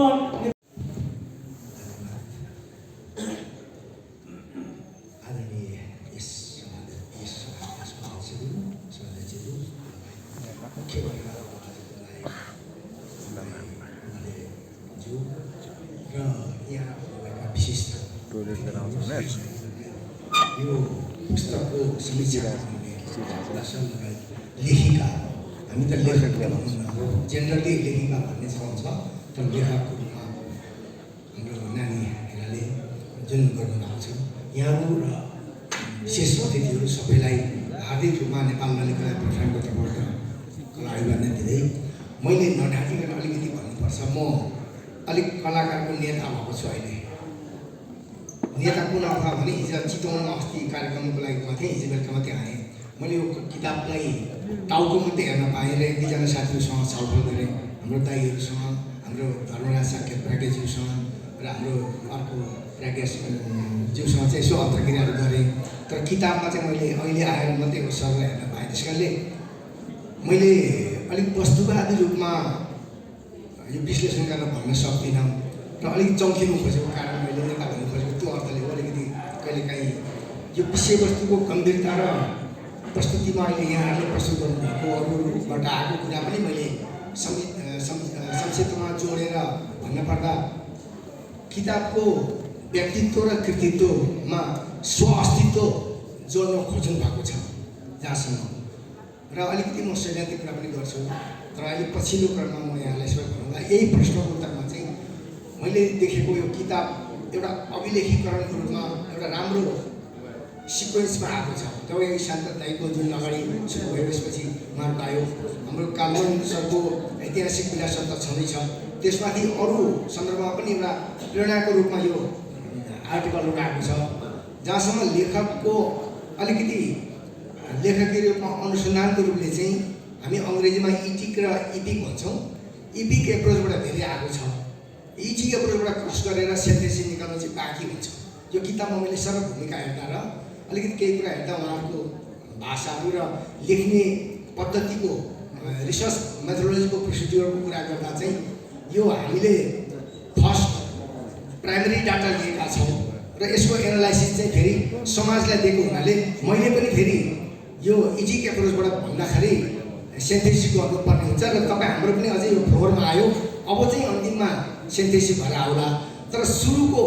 यो पुस्तकको समीक्षा लेखिका, हामी त लेखक जेनरली लेखिका भन्ने छ, तर लेखकको रूपमा हाम्रो नानी हेराले जुन गर्नुभएको छ, यहाँहरू र विशेष अतिथिहरू सबैलाई हार्दिक रूपमा नेपाल ललित कला प्रतिष्ठानको तर्फबाट कला अभिवादन दिँदै मैले नढाँटिकन अलिकति भन्नुपर्छ। म अलिक कलाकारको नेता भएको छु अहिले। नेता कुन अथवा भने हिजो चितवनमा अस्ति कार्यक्रमको लागि गएको थिएँ, हिजो बेलुका मात्रै आएँ। मैले यो किताबलाई टाउको मात्रै हेर्न पाएँ र एक दुईजना साथीहरूसँग छलफल गरेँ, हाम्रो दाईहरूसँग, हाम्रो धर्मराज साक्य प्राज्ञज्यूसँग र हाम्रो अर्को राकेश ज्यूसँग चाहिँ यसो अन्तर्क्रियाहरू गरेँ। तर किताबमा चाहिँ मैले अहिले आएर मात्रै हो सरलाई हेर्न पाएँ। त्यस कारणले मैले अलिक वस्तुवादी रूपमा यो विश्लेषण गर्न भन्न सक्दिनँ र अलिक चम्किनु खोजेको कारण मैले नेता भन्नु खोजेको त्यो अर्थले हो। अलिकति कहिलेकाहीँ यो विषयवस्तुको गम्भीरता र प्रस्तुतिमा अहिले यहाँहरूले प्रस्तुत गर्नुभएको अरूबाट आएको कुरा पनि मैले संक्षिप्तमा जोडेर भन्नुपर्दा किताबको व्यक्तित्व र कृतित्वमा स्व-अस्तित्व जोड्न खोज्नु भएको छ जहाँसम्म। र अलिकति म सैद्धान्तिक कुरा पनि गर्छु। तर अहिले पछिल्लो क्रममा म यहाँलाई यसो भन्नुला यही प्रश्नको उत्तरमा चाहिँ मैले देखेको यो किताब एउटा अभिलेखीकरणको रूपमा एउटा राम्रो सिक्वेन्समा आएको छ। तपाईँ शान्त दाईको जुन अगाडि सुरु भयो त्यसपछि उहाँहरूको आयो, हाम्रो कालमन सरको ऐतिहासिक विरासत त छँदैछ, त्यसमाथि अरू सन्दर्भमा पनि एउटा प्रेरणाको रूपमा यो आर्टिकलहरू आएको छ। जहाँसम्म लेखकको अलिकति लेखकीय रूपमा अनुसन्धानको रूपले चाहिँ हामी अङ्ग्रेजीमा इटिक र इपिक भन्छौँ। इपिक एप्रोचबाट धेरै आएको छ। इटिक एप्रोचबाट क्रस गरेर सेन्टेन्स निकाल्नु चाहिँ बाँकी हुन्छ। यो किताबमा मैले सरल भूमिका हेर्दा र अलिकति केही कुरा हेर्दा उहाँहरूको भाषाहरू र लेख्ने पद्धतिको रिसर्च मेथोडोलोजीको प्रोसिड्युरको कुरा गर्दा चाहिँ यो हामीले फर्स्ट प्राइमरी डाटा लिएका छौँ र यसको एनालाइसिस चाहिँ फेरि समाजलाई दिएको हुनाले मैले पनि फेरि यो इजिक एप्रोचबाट भन्दाखेरि सेन्थेसिस गर्नुपर्ने हुन्छ र तपाईँ हाम्रो पनि अझै यो फ्लोरमा आयो। अब चाहिँ अन्तिममा सेन्थेसिस भएर आउला। तर सुरुको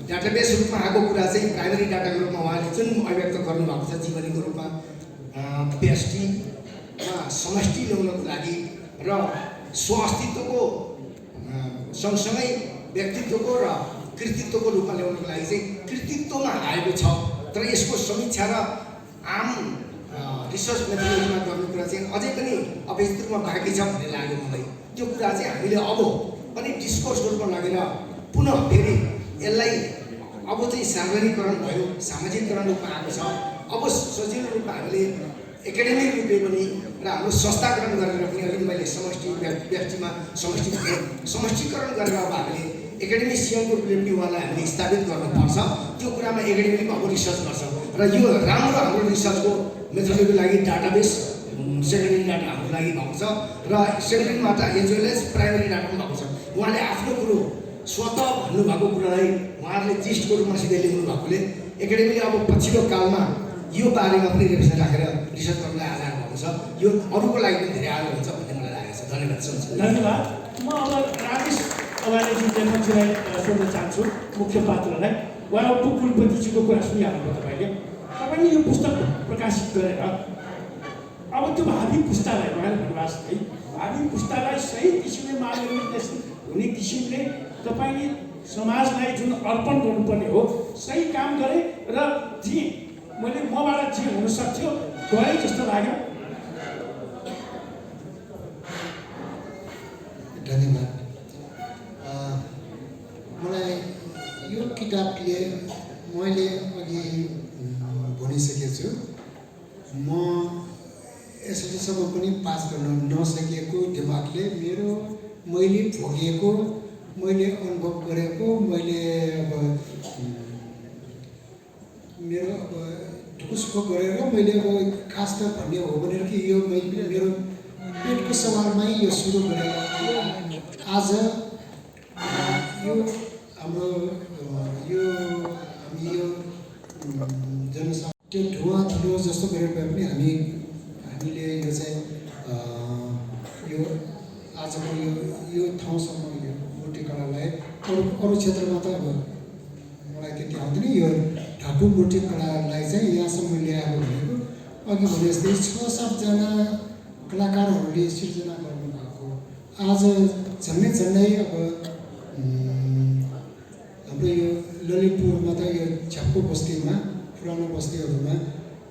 डाटाबेस रूपमा आएको कुरा चाहिँ प्राइमरी डाटाको रूपमा उहाँले जुन अभिव्यक्त गर्नुभएको छ जीवनीको रूपमा व्यष्टिमा समष्टि ल्याउनको लागि र स्व-अस्तित्वको सँगसँगै व्यक्तित्वको र कृतित्वको रूपमा ल्याउनको लागि चाहिँ कृतित्वमा आएको छ। तर यसको समीक्षा र आम रिसर्च मेथोडोलोजीमा गर्ने कुरा चाहिँ अझै पनि अपेक्षित रूपमा बाँकी छ भन्ने लाग्यो मलाई। त्यो कुरा चाहिँ हामीले अब पनि डिस्कोर्सको रूपमा लगेर पुनः फेरि यसलाई अब चाहिँ सार्वजनिकरण भयो, सामाजिकरण रूपमा आएको छ। अब सजिलो रूपमा हामीले एकाडेमिक रूपले पनि र हाम्रो संस्थाकरण गरेर पनि अघि मैले समष्टि व्यक्तिमा समष्टिकरण गरेर अब हामीले एकाडेमिसियनको रूपले पनि उहाँलाई हामीले स्थापित गर्नुपर्छ। त्यो कुरामा एकाडेमीले पनि अब रिसर्च गर्छ र यो राम्रो हाम्रो रिसर्चको मेथोडोलोजीको लागि डाटाबेस सेकेन्डरी डाटा हाम्रो लागि भएको छ र सेकेन्डरीबाट as well as primary data पनि भएको छ। उहाँले आफ्नो कुरो स्वत भन्नुभएको कुरालाई उहाँहरूले जिस्टको रूपमा सिधै लेख्नु भएकोले एकाडेमीले अब पछिल्लो कालमा यो बारेमा पनि रिभिजन राखेर रिसर्च गर्नलाई आधार भएको छ। यो अरूको लागि पनि धेरै आधार हुन्छ भन्ने मलाई लागेको छ। धन्यवाद। धन्यवाद। म अब राकेश अगाडिजी लेखकजीलाई सोध्न चाहन्छु, मुख्य पात्रलाई। उहाँ उपकुलपतिजीको कुरा सुनिहाल्नुभयो तपाईँले। तपाईँले यो पुस्तक प्रकाशित गरेर अब त्यो भावी पुस्तालाई उहाँले भन्नुभएको छ है, भावी पुस्तालाई सही किसिमले मार्गदर्शन हुने किसिमले तपाईँले समाजलाई जुन अर्पण गर्नुपर्ने हो सही काम गरे र जे मैले मबाट जे हुन सक्थ्यो गरेँ जस्तो लाग्यो। धन्यवाद। मलाई यो किताबले मैले अघि भनिसकेको छु, म एसएलसीसम्म पनि पास गर्न नसकेको दिमागले मैले भोगेको, मैले अनुभव गरेको, मैले अब मेरो अब ढुकुसको गरेर मैले अब खास त भन्ने हो भनेर कि यो मेरो पेटको सवालमै यो सुरु गरेर आज यो हाम्रो हामी यो जनसङ्ख्या त्यो धुवा धुलो जस्तो गरेर भए पनि हामीले यो चाहिँ यो आजको यो ठाउँसम्म यो मूर्तिकलालाई अरू क्षेत्रमा त अब मलाई त्यति आउँदैन। यो ढाकु मूर्तिकलालाई चाहिँ यहाँसम्म ल्याएको भनेको अघि भने जस्तै 6-7 जना कलाकारहरूले सिर्जना गर्नुभएको आज झन्डै अब हाम्रो यो ललितपुरमा त यो झ्याप्पो बस्तीमा पुरानो बस्तीहरूमा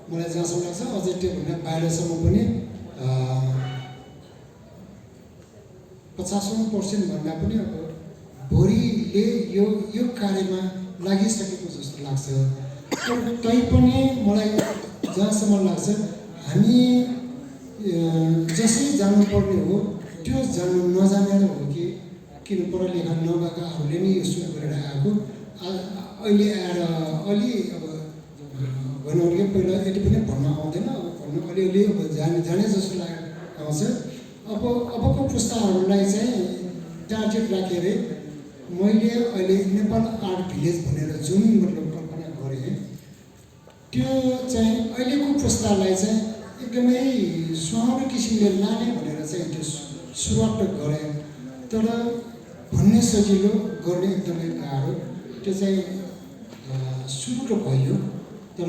मलाई जहाँसम्म लाग्छ अझै त्योभन्दा बाहिरसम्म पनि 50% भन्दा पनि अब भोरीले यो कार्यमा लागिसकेको जस्तो लाग्छ। तैपनि मलाई जहाँसम्म लाग्छ हामी जसै जानुपर्ने हो त्यो जानु नजानेर हो कि किन पढालेखा नभएकाहरूले नि यो सुरु गरेर आएको अहिले आएर अलि अब भनौँ कि पहिला यति पनि भन्न आउँदैन, अब भन्न अलिअलि अब जाने जस्तो आउँछ। अबको पुस्ताहरूलाई चाहिँ टार्गेट राखेर मैले अहिले नेपाल आर्ट भिलेज भनेर जुन मतलब कल्पना गरेँ त्यो चाहिँ अहिलेको पुस्तालाई चाहिँ एकदमै सुहाउने किसिमले लाने भनेर चाहिँ त्यो सुरुवात गरेँ। तर भन्ने सजिलो, गर्ने एकदमै गाह्रो। त्यो चाहिँ सुरु त भयो, तर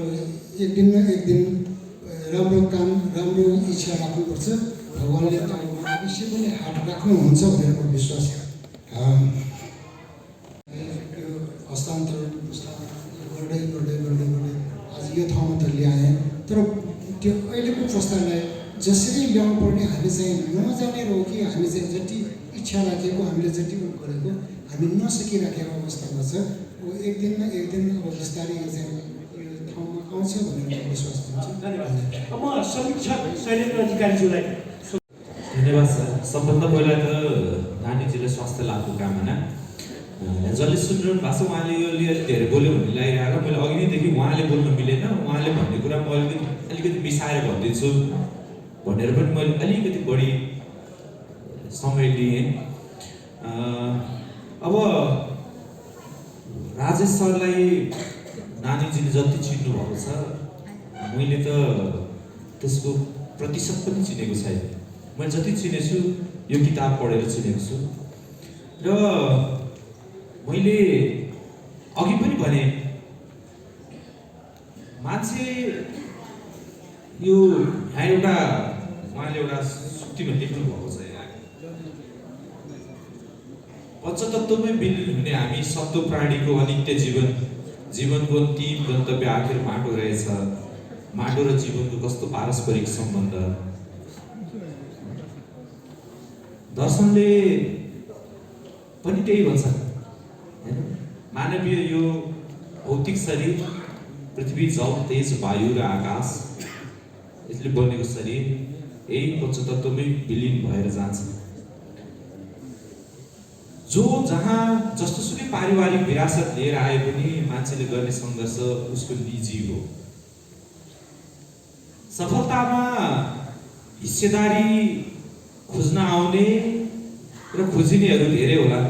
एक दिन न एक दिन राम्रो काम, राम्रो इच्छा राख्नुपर्छ। भगवान्ले त अवश्य पनि हात राख्नुहुन्छ भनेर म विश्वास हस्तान्तरण गर्दै आज यो ठाउँमा त ल्याएँ। तर त्यो अहिलेको पुस्तालाई जसरी ल्याउनु पर्ने हामी चाहिँ नजानेर हो कि हामी चाहिँ जति इच्छा राखेको, हामीले जति गरेको हामी नसकिराखेको अवस्थामा छ। एक दिन न एक दिन अब बिस्तारै चाहिँ यो ठाउँमा आउँछ भनेर म विश्वास गर्छु। धन्यवाद। अब म समीक्षक शैलेन्द्र अधिकारीज्यूलाई। धन्यवाद सर। सबभन्दा पहिला त नानीजीले स्वास्थ्य लाभको कामना। जसले सुनिरहनु भएको छ उहाँले यो अलिक धेरै बोल्यो भन्ने लागिरहेको, मैले अघि नैदेखि उहाँले बोल्न मिलेन, उहाँले भन्ने कुरा म अलिकति मिसाएर भनिदिन्छु भनेर पनि मैले अलिकति बढी समय लिएँ। अब राजेश सरलाई नानीजीले जति चिन्नु भएको छ, मैले त त्यसको प्रतिशत पनि चिनेको छैन। मैले जति चिनेछु यो किताब पढेर चिनेको छु। र मैले अघि पनि भने मान्छे यो यहाँ एउटा उहाँले एउटा सुक्तिमा लेख्नु भएको छ यहाँ, पञ्चतत्त्वमै विलीन हुने हामी सत्व प्राणीको अनित्य जीवन, जीवनको अन्तिम गन्तव्य आखिर माटो रहेछ, माटो र जीवनको कस्तो पारस्परिक सम्बन्ध। दर्शनले पनि त्यही भन्छ हैन, मानवीय यो भौतिक शरीर, पृथ्वी, जल, तेज, वायु र आकाश यसले बनेको शरीर यही पञ्चतत्त्वमै विलीन भएर जान्छ। जो जहाँ जस्तोसुकै पारिवारिक विरासत लिएर आए पनि मान्छेले गर्ने सङ्घर्ष उसको निजी हो। सफलतामा हिस्सेदारी खोज्न आउने र खोजिनेहरू धेरै होला,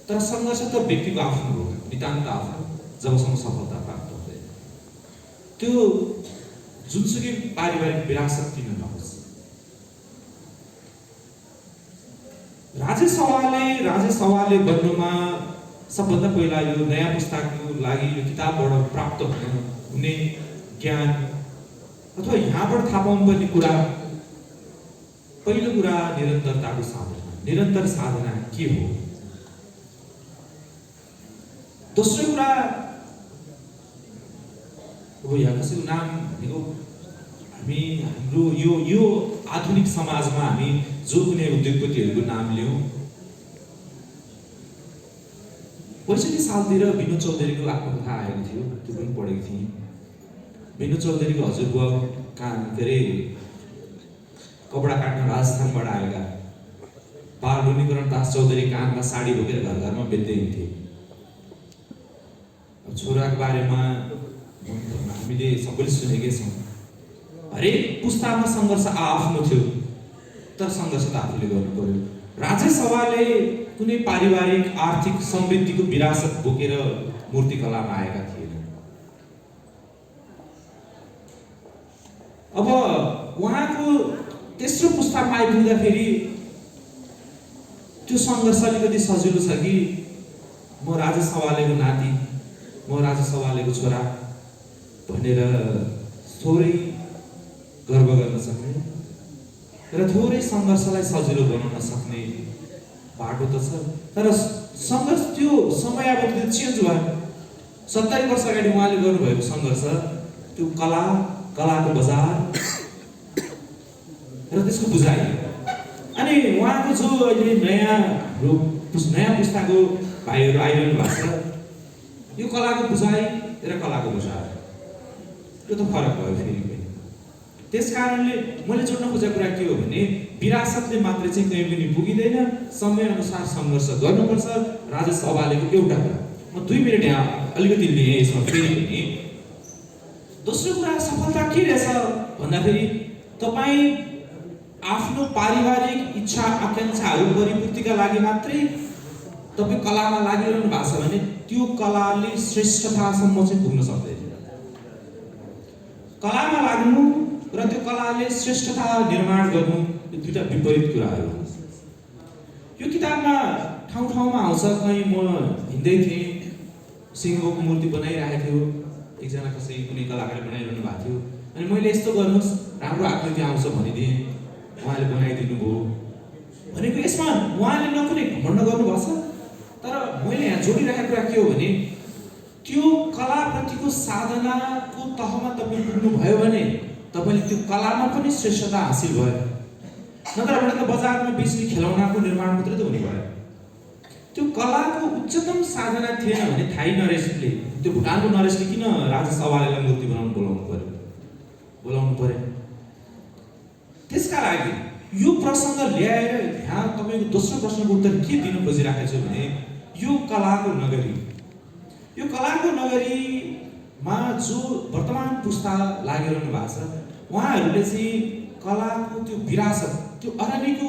तर सङ्घर्ष त व्यक्तिको आफ्नो हो, नितान्त आफ्नो, जबसम्म सफलता प्राप्त हुँदैन। त्यो जुनसुकै पारिवारिक विरासत किन नहोस्। राजेश सवालले बन्नुमा सबभन्दा पहिला यो नयाँ पुस्ताको लागि यो किताबबाट प्राप्त हुने ज्ञान अथवा यहाँबाट थाहा पाउनुपर्ने कुरा, पहिलो कुरा निरन्तरताको साधना। निरन्तर साधना के हो? दोस्रो कुरा अब यहाँ कसैको नाम भनेको हाम्रो यो आधुनिक समाजमा हामी जो कुनै उद्योगपतिहरूको नाम लियौँ, 65 सालतिर विनोद चौधरीको आत्मकथा आएको थियो, त्यो पनि पढेको थिएँ। विनोद चौधरीको हजुरबुवा के अरे कपडा काट्न राजस्थानबाट आएका बाल रुनिकरण दास चौधरी कानमा साडी बोकेर घर घरमा बेच्दै हिँड्थे। छोराको बारेमा हामीले सबैले सुनेकै छौँ। हरेक पुस्तामा सङ्घर्ष आफ्नो थियो, तर सङ्घर्ष त आफूले गर्नु पर्यो। राजेश सवालले कुनै पारिवारिक आर्थिक समृद्धिको विरासत बोकेर मूर्तिकलामा आएका थिएन। अब उहाँको तेस्रो पुस्तामा आइपुग्दाखेरि त्यो सङ्घर्ष अलिकति सजिलो छ कि म राजेश सवालेको नाति, म राजेश सवालेको छोरा भनेर थोरै गर्व गर्न सक्ने र थोरै सङ्घर्षलाई सजिलो बनाउन सक्ने बाटो त छ। तर सङ्घर्ष त्यो समय अब त्यो चेन्ज भयो। 70 वर्ष अगाडि उहाँले गर्नुभएको सङ्घर्ष त्यो कलाको बजार र त्यसको बुझाइ, अनि उहाँको जो अहिले नयाँ पुस्ताको भाइहरू आइरहनु भएको छ, यो कलाको बुझाइ र कलाको बजार त्यो त फरक भयो फेरि पनि। त्यस कारणले मैले जोड्न खोजेको कुरा के हो भने विरासतले मात्रै चाहिँ कहीँ पनि पुगिँदैन, समयअनुसार सङ्घर्ष गर्नुपर्छ। राजेश अवालेको एउटा कुरा म 2 मिनट यहाँ अलिकति लिएँ यसमा फेरि पनि। दोस्रो कुरा सफलता के रहेछ भन्दाखेरि तपाईँ आफ्नो पारिवारिक इच्छा आकाङ्क्षाहरू परिपूर्तिका लागि मात्रै तपाईँ कलामा लागिरहनु भएको छ भने त्यो कलाले श्रेष्ठतासम्म चाहिँ पुग्न सक्दैन। कलामा लाग्नु र त्यो कलाले श्रेष्ठता निर्माण गर्नु यो दुईटा विपरीत कुराहरू हो। यो किताबमा ठाउँ ठाउँमा आउँछ। कहीँ म हिँड्दै थिएँ, सिंहको मूर्ति बनाइरहेको थियो, एकजना कसै कुनै कलाकारले बनाइरहनु भएको थियो, अनि मैले यस्तो गर्नुहोस् राम्रो आकृति आउँछ भनिदिएँ, उहाँले बनाइदिनु भयो। भनेको यसमा उहाँले न कुनै घमण्ड गर्नुभएको छ, तर मैले यहाँ जोडिरहेको कुरा के हो भने त्यो कलाप्रतिको साधनाको तहमा तपाईँ पुग्नुभयो भने तपाईँले त्यो कलामा पनि श्रेष्ठता हासिल भयो। नत्र भने त बजारमा बेच्ने खेलौनाको निर्माण मात्रै त हुने भयो। त्यो कलाको उच्चतम साधना थिएन भने थाई नरेशले, त्यो भुटानको नरेशले किन राजेश अवालेलाई मूर्ति बोलाउनु पर्यो? त्यसका लागि यो प्रसङ्ग ल्याएर यहाँ तपाईँको दोस्रो प्रश्नको उत्तर के दिन खोजिराखेको छु भने यो कलाको नगरीमा जो वर्तमान पुस्ता लागिरहनु भएको छ, उहाँहरूले चाहिँ कलाको त्यो विरासत, त्यो अरनिको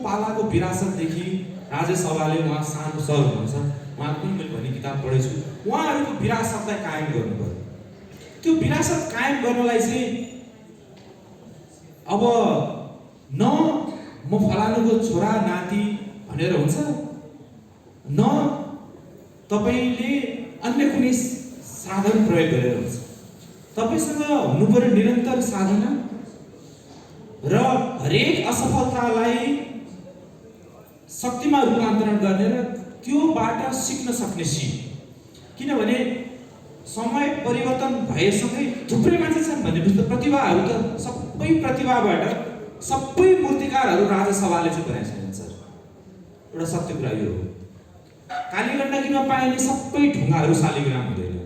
पालाको विरासतदेखि राजेश अवाले उहाँ सानो सर हुनुहुन्छ, उहाँको पनि मैले भन्ने किताब पढेछु, उहाँहरूको विरासतलाई कायम गर्नु पर्यो। त्यो विरासत कायम गर्नलाई चाहिँ अब न म फलानुको छोरा नाति भनेर हुन्छ, न तपाईँले अन्य कुनै साधन प्रयोग गरेर हुन्छ। तपाईँसँग हुनु पर्यो निरन्तर साधना र हरेक असफलतालाई शक्तिमा रूपान्तरण गर्ने र त्योबाट सिक्न सक्ने सिप। किनभने समय परिवर्तन भएसँगै थुप्रै मान्छे छन् भनेपछि त प्रतिभाहरू त सबै प्रतिभाबाट सबै मूर्तिकारहरू राजेश अवाले चाहिँ बनाएको छैनन् सर। एउटा सत्य कुरा यो हो। कालीगण्डकीमा पाइने सबै ढुङ्गाहरू शालिग्राम हुँदैन।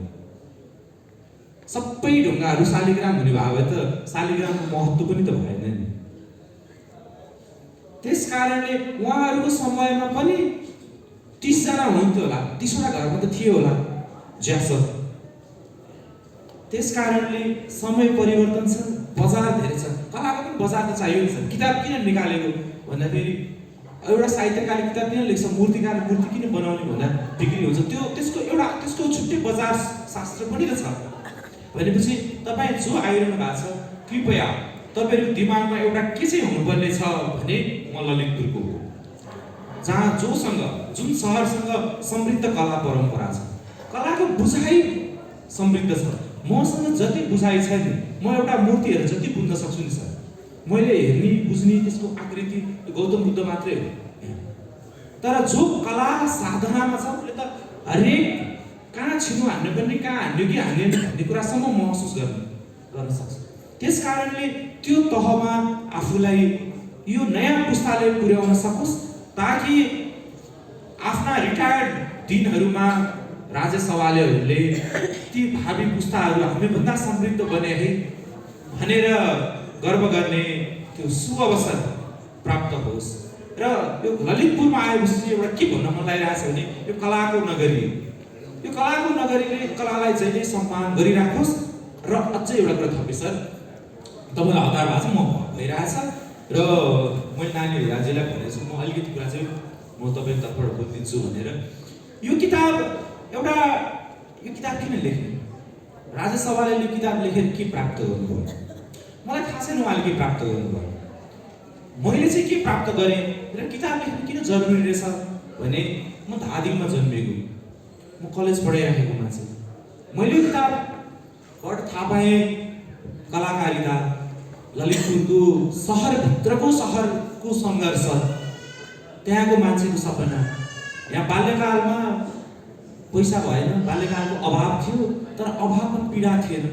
सबै ढुङ्गाहरू शालिग्राम हुने भए त शालिग्रामको महत्त्व पनि त भएन नि। त्यस कारणले उहाँहरूको समयमा पनि 30 जना हुनुहुन्थ्यो होला, 30 वटा घरमा त थियो होला ज्यासर। त्यस कारणले समय परिवर्तन छ, बजार धेरै छ, कलाको पनि बजार त चाहियो नि छ। किताब किन निकालेको भन्दाखेरि एउटा साहित्यकारले किताब किन लेख्छ, मूर्तिकारले मूर्ति किन बनाउने भन्दा बिक्री हुन्छ, त्यसको छुट्टै बजार शास्त्र पनि त छ। भनेपछि तपाईँ जो आइरहनु भएको छ, कृपया तपाईँहरूको दिमागमा एउटा के चाहिँ हुनुपर्ने छ भने म ललितपुरको हो, जहाँ जुन सहरसँग समृद्ध कला परम्परा छ, कलाको बुझाइ समृद्ध छ। मसँग जति बुझाइ छ नि, म एउटा मूर्ति हेरेर जति बुझ्न सक्छु नि सर, मैले हेर्ने बुझ्ने त्यसको आकृति गौतम बुद्ध मात्रै हो। तर जो कला साधनामा छ उसले त हरेक कहाँ छिनु हान्नु पर्ने, कहाँ हान्यो कि हान्दैन भन्ने कुरासम्म महसुस गर्न सक्छ। त्यस कारणले त्यो तहमा आफूलाई यो नयाँ पुस्ताले पुर्याउन सकोस्, ताकि आफ्ना रिटायर्ड दिनहरूमा राजेश अवालेहरूले ती भावी पुस्ताहरू हामीभन्दा समृद्ध बने है भनेर गर्व गर्ने त्यो सुअवसर प्राप्त होस्। र यो ललितपुरमा आएपछि एउटा के भन्न मन लागिरहेको छ भने यो कलाको नगरी, यो कलाको नगरीले कलालाई जहिले सम्मान गरिराखोस्। र अझै एउटा कुरा थपेँ सर, तपाईँलाई हतार भएको छ, म भइरहेछ र मैले नानी राज्यलाई भनेको छु, म अलिकति कुरा चाहिँ म तपाईँको तर्फबाट बोलिदिन्छु भनेर। यो किताब किन लेख्ने, राजेश अवालेले किताब लेखेर के प्राप्त गर्नुभयो मलाई थाहा छैन। उहाँले के प्राप्त गर्नुभयो, मैले चाहिँ के प्राप्त गरेँ र किताब लेख्नु किन जरुरी रहेछ भने म धादिङमा जन्मेको, म कलेज पढाइराखेको मान्छे। मैले यो किताबबाट थाहा पाएँ कलाकारिता, ललितपुरको सहरभित्रको सहरको सङ्घर्ष, त्यहाँको मान्छेको सपना। यहाँ बाल्यकालमा पैसा भएन, बाल्यकालको अभाव थियो, तर अभावमा पीडा थिएन।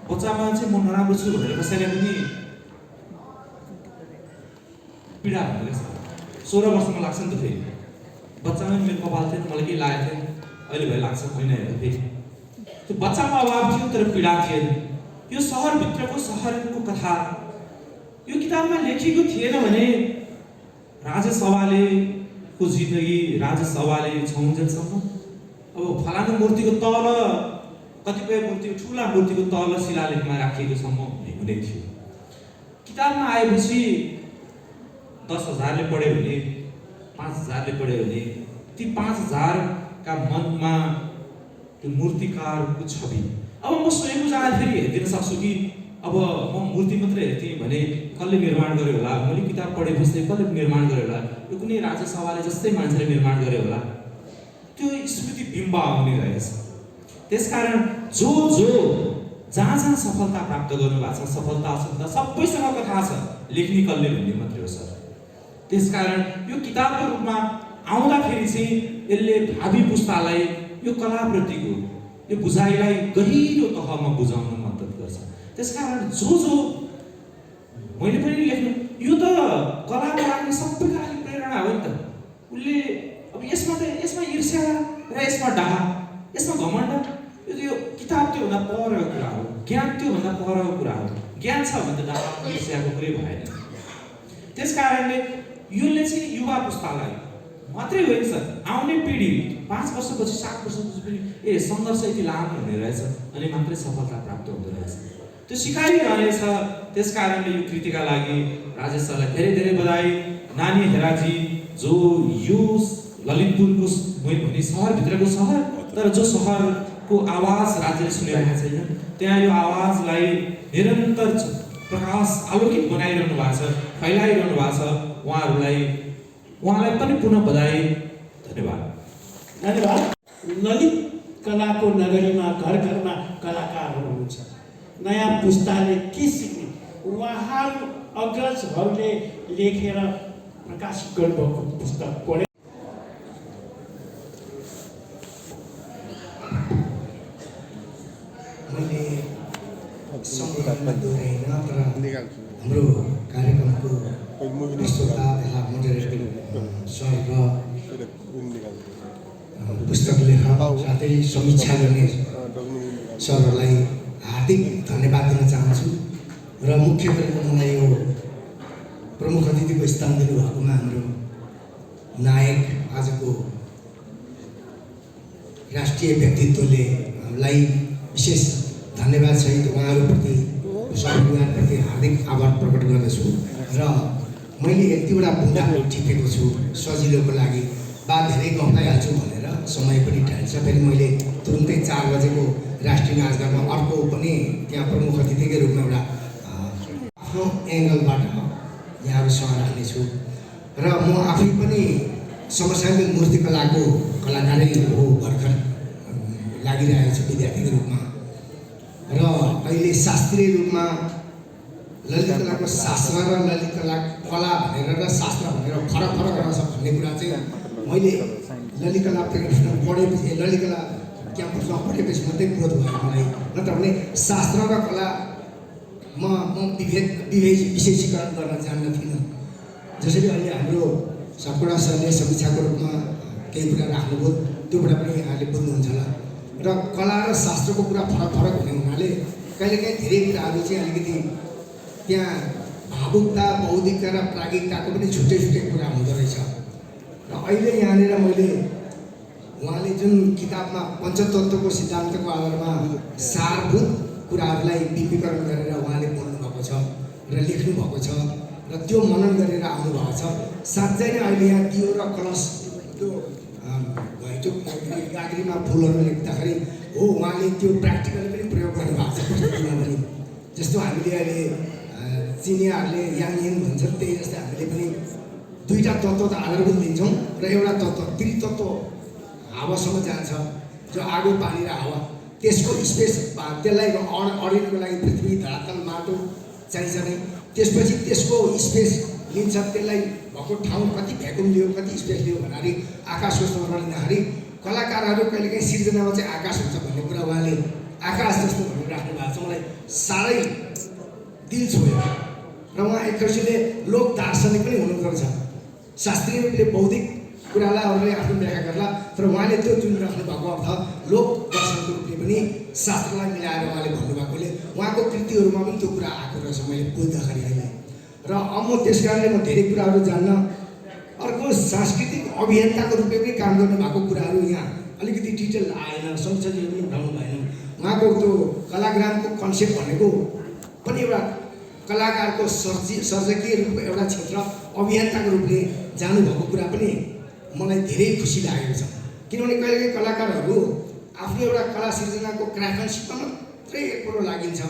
बच्चामा चाहिँ म नराम्रो छु भनेर कसैले पनि पीडा हुँदैन। 16 वर्षमा लाग्छ नि त, फेरि बच्चामा मेरो कपाल थिएन, मलाई केही लागेको थिएन, अहिले भए लाग्छ होइन हेर। फेरि त्यो बच्चामा अभाव थियो तर पीडा थिएन। यो सहरभित्रको सहरको कथा यो किताबमा लेखिएको थिएन भने राजसभाको जिन्दगी राजसभाले छौन्जेलसम्म अब फलानु मूर्तिको तल कतिपय मूर्तिको ठुला मूर्तिको तल शिलालेखमा राखिएकोसम्म हुने थियो। किताबमा आएपछि 10,000ले पढ्यो भने 5,000ले पढ्यो भने ती 5,000 का मनमा त्यो मूर्तिकारको छवि अब म स्वयं जाँदा फेरि हेरिदिन सक्छु कि अब म मूर्ति मात्रै हेर्थेँ भने कसले निर्माण गर्यो होला, मैले किताब पढेपछि कसले निर्माण गर्यो होला, यो कुनै राजसभाले जस्तै मान्छेले निर्माण गर्यो होला, त्यो स्मृति बिम्ब आउने रहेछ। त्यसकारण जो जहाँ जहाँ सफलता प्राप्त गर्नुभएको छ, सफलता असफलता सबैसँग कथा छ, लेख्ने कसले भन्ने मात्रै हो सर। त्यसकारण यो किताबको रूपमा आउँदाखेरि चाहिँ यसले भावी पुस्तालाई यो कलाप्रतिको यो बुझाइलाई गहिरो तहमा बुझाउन मद्दत गर्छ। त्यसकारण जो मैले पनि लेख्नु यो त कलामा लाग्ने सबैका लागि प्रेरणा हो नि त। उसले अब यसमा ईर्ष्या र यसमा डाहा, यसमा घमण्ड, यो किताब त्योभन्दा परको कुरा हो, ज्ञान त्योभन्दा परको कुरा हो। ज्ञान छ भने त डाहा ईर्ष्याको कुरै भएन। त्यसकारणले यसले चाहिँ युवा पुस्तालाई मात्रै होइन सर, आउने पिँढी 5 वर्षपछि 7 वर्षपछि पनि सङ्घर्ष यति लामो हुने रहेछ अनि मात्रै सफलता प्राप्त हुँदो रहेछ, त्यो सिकाइरहनेछ। त्यसकारणले यो कृतिका लागि राजेश सरलाई धेरै धेरै बधाई। नानी हेराजी जो यो ललितपुरको मैले भने सहरभित्रको सहर, तर जो सहरको आवाज राज्यले सुनिरहेको छैन त्यहाँ यो आवाजलाई निरन्तर प्रकाश आलोकित बनाइरहनु भएको छ, फैलाइरहनु भएको छ। उहाँलाई पनि पुनः बधाई, धन्यवाद। धन्यवाद। ललित कलाको नगरीमा घर घरमा कलाकारहरू हुनुहुन्छ। नयाँ पुस्ताले के सिक्ने, उहाँहरू अग्रजहरूले लेखेर प्रकाशित गर्नुभएको पुस्तक पढे। मैले सम्पूर्ण दोहोऱ्याइन, तर हाम्रो कार्यक्रमको प्रस्तुता तथा मोडरेटर सर र पुस्तक लेखक साथै समीक्षा गर्ने सरहरूलाई हार्दिक धन्यवाद दिन चाहन्छु। र मुख्य गरेर मलाई यो प्रमुख अतिथिको स्थान दिनुभएकोमा हाम्रो नायक आजको राष्ट्रिय व्यक्तित्वले लाई विशेष धन्यवाद सहित उहाँहरूप्रति परिवारप्रति हार्दिक आभार प्रकट गर्दछु। र मैले यतिवटा बुँदा टिपेको छु सजिलोको लागि, बा धेरै गफाइहाल्छु भनेर समय पनि टाइम छ। फेरि मैले तुरुन्तै 4 बजेको राष्ट्रिय नाचगानमा अर्को पनि त्यहाँ प्रमुख अतिथिकै रूपमा एउटा आफ्नो एङ्गलबाट यहाँहरूसँग राख्नेछु। र म आफै पनि समसामयिक मूर्तिकलाको कलाकारै हो, भर्खर लागिरहेको छु विद्यार्थीको रूपमा। र अहिले शास्त्रीय रूपमा ललित कलाको शास्त्र र ललित कला भनेर र शास्त्र भनेर फरक रहेछ भन्ने कुरा चाहिँ मैले ललित कला पढेपछि ललित कला क्याम्पसमा पढेपछि मात्रै बोध भयो मलाई। नत्र भने शास्त्र र कला म विशेषीकरण गर्न जान्न थिइनँ। जसरी अहिले हाम्रो सापकोटा सरले समीक्षाको रूपमा केही कुरा राख्नुभयो, त्यो कुरा पनि यहाँले बुझ्नुहुन्छ होला। र कला र शास्त्रको कुरा फरक हुने हुनाले कहिलेकाहीँ धेरै कुराहरू चाहिँ अलिकति त्यहाँ भावुकता, बौद्धिकता र प्राज्ञिकताको पनि छुट्टै कुरा हुँदो रहेछ। र अहिले यहाँनिर मैले उहाँले जुन किताबमा पञ्चतत्त्वको सिद्धान्तको आधारमा सारभूत कुराहरूलाई विविधीकरण गरेर उहाँले बोल्नुभएको छ र लेख्नुभएको छ र त्यो मनन गरेर आउनुभएको छ। साँच्चै नै अहिले यहाँ दियो र कलश त्यो घैँचो गाग्रीमा फुलहरू लेख्दाखेरि हो उहाँले त्यो प्र्याक्टिकली पनि प्रयोग गर्नुभएको छ प्रस्तुतिमा पनि। जस्तो हामीले अहिले चिनियाहरूले याङ यिन भन्छन्, त्यही जस्तै हामीले पनि 2टा तत्त्व त आधारभूत लिन्छौँ र एउटा तत्त्व त्रितत्त्व हावासम्म जान्छ, जो आगो, पानी र हावा। त्यसको स्पेस त्यसलाई अडिनको लागि पृथ्वी, धरातल, माटो चाहिन्छ नै। त्यसपछि त्यसको स्पेस लिन्छ, त्यसलाई भएको ठाउँ कति भ्याकुम लियो, कति स्पेस लियो भन्दाखेरि आकाश सोच्नु लिँदाखेरि कलाकारहरू कहिलेकाहीँ सिर्जनामा चाहिँ आकाश हुन्छ भन्ने कुरा उहाँले आकाश जस्तो भनेर राख्नु भएको छ। मलाई साह्रै दिल छोयो। र उहाँ एक किसिमले लोक दार्शनिक पनि हुनुहुँदो रहेछ। शास्त्रीय रूपले बौद्धिक कुरालाई अरूले आफ्नो व्याख्या गर्ला, तर उहाँले त्यो जुन राख्नुभएको अर्थ लोक दर्शनको रूपले पनि शास्त्रलाई मिलाएर उहाँले भन्नुभएकोले उहाँको कृतिहरूमा पनि त्यो कुरा आएको रहेछ मैले बुझ्दाखेरि अहिले। र अब म त्यस कारणले म धेरै कुराहरू जान्न। अर्को सांस्कृतिक अभियन्ताको रूपमा पनि काम गर्नु भएको कुराहरू यहाँ अलिकति डिटेल आएन, संसदीय पनि उठाउनु भएन। उहाँको त्यो कलाग्रामको कन्सेप्ट भनेको पनि एउटा कलाकारको सर्जकीय रूपको एउटा क्षेत्र अभियन्ताको रूपले जानुभएको कुरा पनि मलाई धेरै खुसी लागेको छ। किनभने कहिलेकाहीँ कलाकारहरू आफ्नो एउटा कला सिर्जनाको क्राफ्टम्यानसिपमा मात्रै एकपरो लागिन्छ,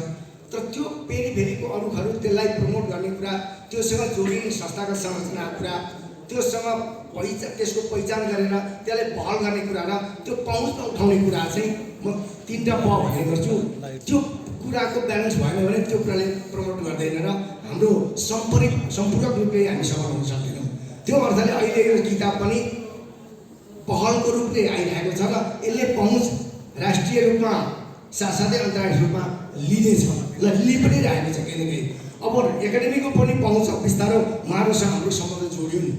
तर त्यो पेरिफेरीको अरूहरू त्यसलाई प्रमोट गर्ने कुरा, त्योसँग जोडिने संस्थागत संरचनाको कुरा, त्योसँग त्यसको पहिचान गरेर त्यसलाई पहल गर्ने कुरा र त्यो पहुँचमा उठाउने कुरा चाहिँ म 3टा प भन्ने गर्छु। त्यो कुराको ब्यालेन्स भएन भने त्यो कुराले प्रमोट गर्दैन र हाम्रो सम्पूरक रूपले हामी सफल हुन सक्दैनौँ। त्यो अर्थले अहिले यो किताब पनि पहलको रूपले आइरहेको छ र यसले पहुँच राष्ट्रिय रूपमा साथसाथै अन्तर्राष्ट्रिय रूपमा लिनेछ र लि पनि रहेको छ। कहिले कहीँ अब एकाडेमीको पनि पहुँच बिस्तारो उहाँहरूसँग हाम्रो सम्बन्ध जोड्यो नि,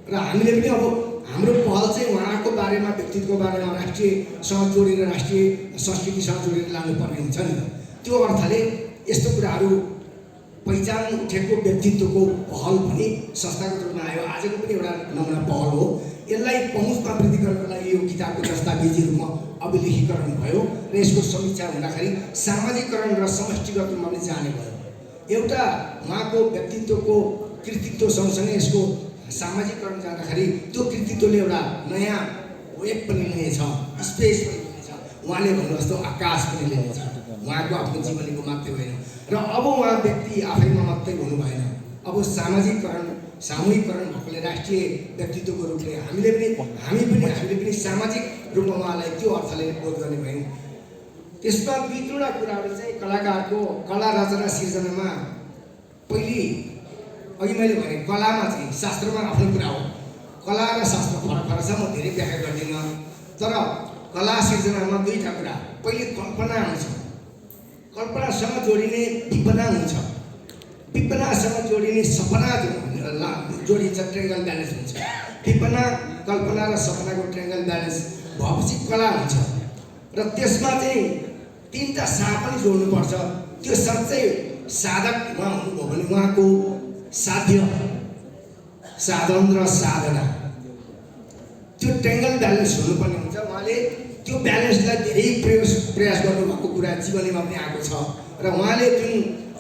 र हामीले पनि अब हाम्रो पहल चाहिँ उहाँको बारेमा, व्यक्तित्वको बारेमा राष्ट्रियसँग जोडेर, राष्ट्रिय संस्कृतिसँग जोडेर लानुपर्ने हुन्छ नि। त्यो अर्थले यस्तो कुराहरू पहिचान उठेको व्यक्तित्वको पहल पनि संस्थागत रूपमा आयो। आजको पनि एउटा नमुना पहल हो। यसलाई पहुँचमा वृद्धि गर्नको लागि यो किताबको दस्तावेजी रूपमा अभिलेखीकरण भयो र यसको समीक्षा हुँदाखेरि सामाजिकरण र समष्टिगत रूपमा पनि जाने भयो। एउटा उहाँको व्यक्तित्वको कृतित्व सँगसँगै यसको सामाजिकरण जाँदाखेरि त्यो कृतित्वले एउटा नयाँ वेब पनि लिनेछ, स्पेस पनि लिनेछ। उहाँले भन्नु जस्तो आकाश पनि लिनेछ। उहाँको आफ्नो जीवनीको मात्रै होइन र अब उहाँ व्यक्ति आफैमा मात्रै हुनु भएन, अब सामूहिकरण भएकोले राष्ट्रिय व्यक्तित्वको रूपले हामीले पनि सामाजिक रूपमा उहाँलाई त्यो अर्थले बोध गर्ने भयौँ। त्यसमा 2-3वटा कुराहरू चाहिँ कलाकारको कला रचना सिर्जनामा पहिले अघि मैले भने कलामा चाहिँ शास्त्रमा आफ्नो कुरा हो, कला र शास्त्र फरक छ। म धेरै व्याख्या गर्दिनँ, तर कला सिर्जनामा 2टा कुरा। पहिले कल्पना हुन्छ, कल्पनासँग जोडिने विपना हुन्छ, विपनासँग जोडिने सपना जोडिन्छ, ट्रेङ्गल ब्यालेन्स हुन्छ। विपना, कल्पना र सपनाको ट्रेङ्गल ब्यालेन्स भएपछि कला हुन्छ र त्यसमा चाहिँ 3टा सा पनि जोड्नुपर्छ। त्यो साँच्चै साधक उहाँ हुनुभयो भने उहाँको साध्य, साधन र साधना, त्यो ट्रेङ्गल ब्यालेन्स हुनुपर्ने हुन्छ। उहाँले त्यो ब्यालेन्सलाई धेरै प्रयास गर्नुभएको कुरा जीवनीमा पनि आएको छ र उहाँले जुन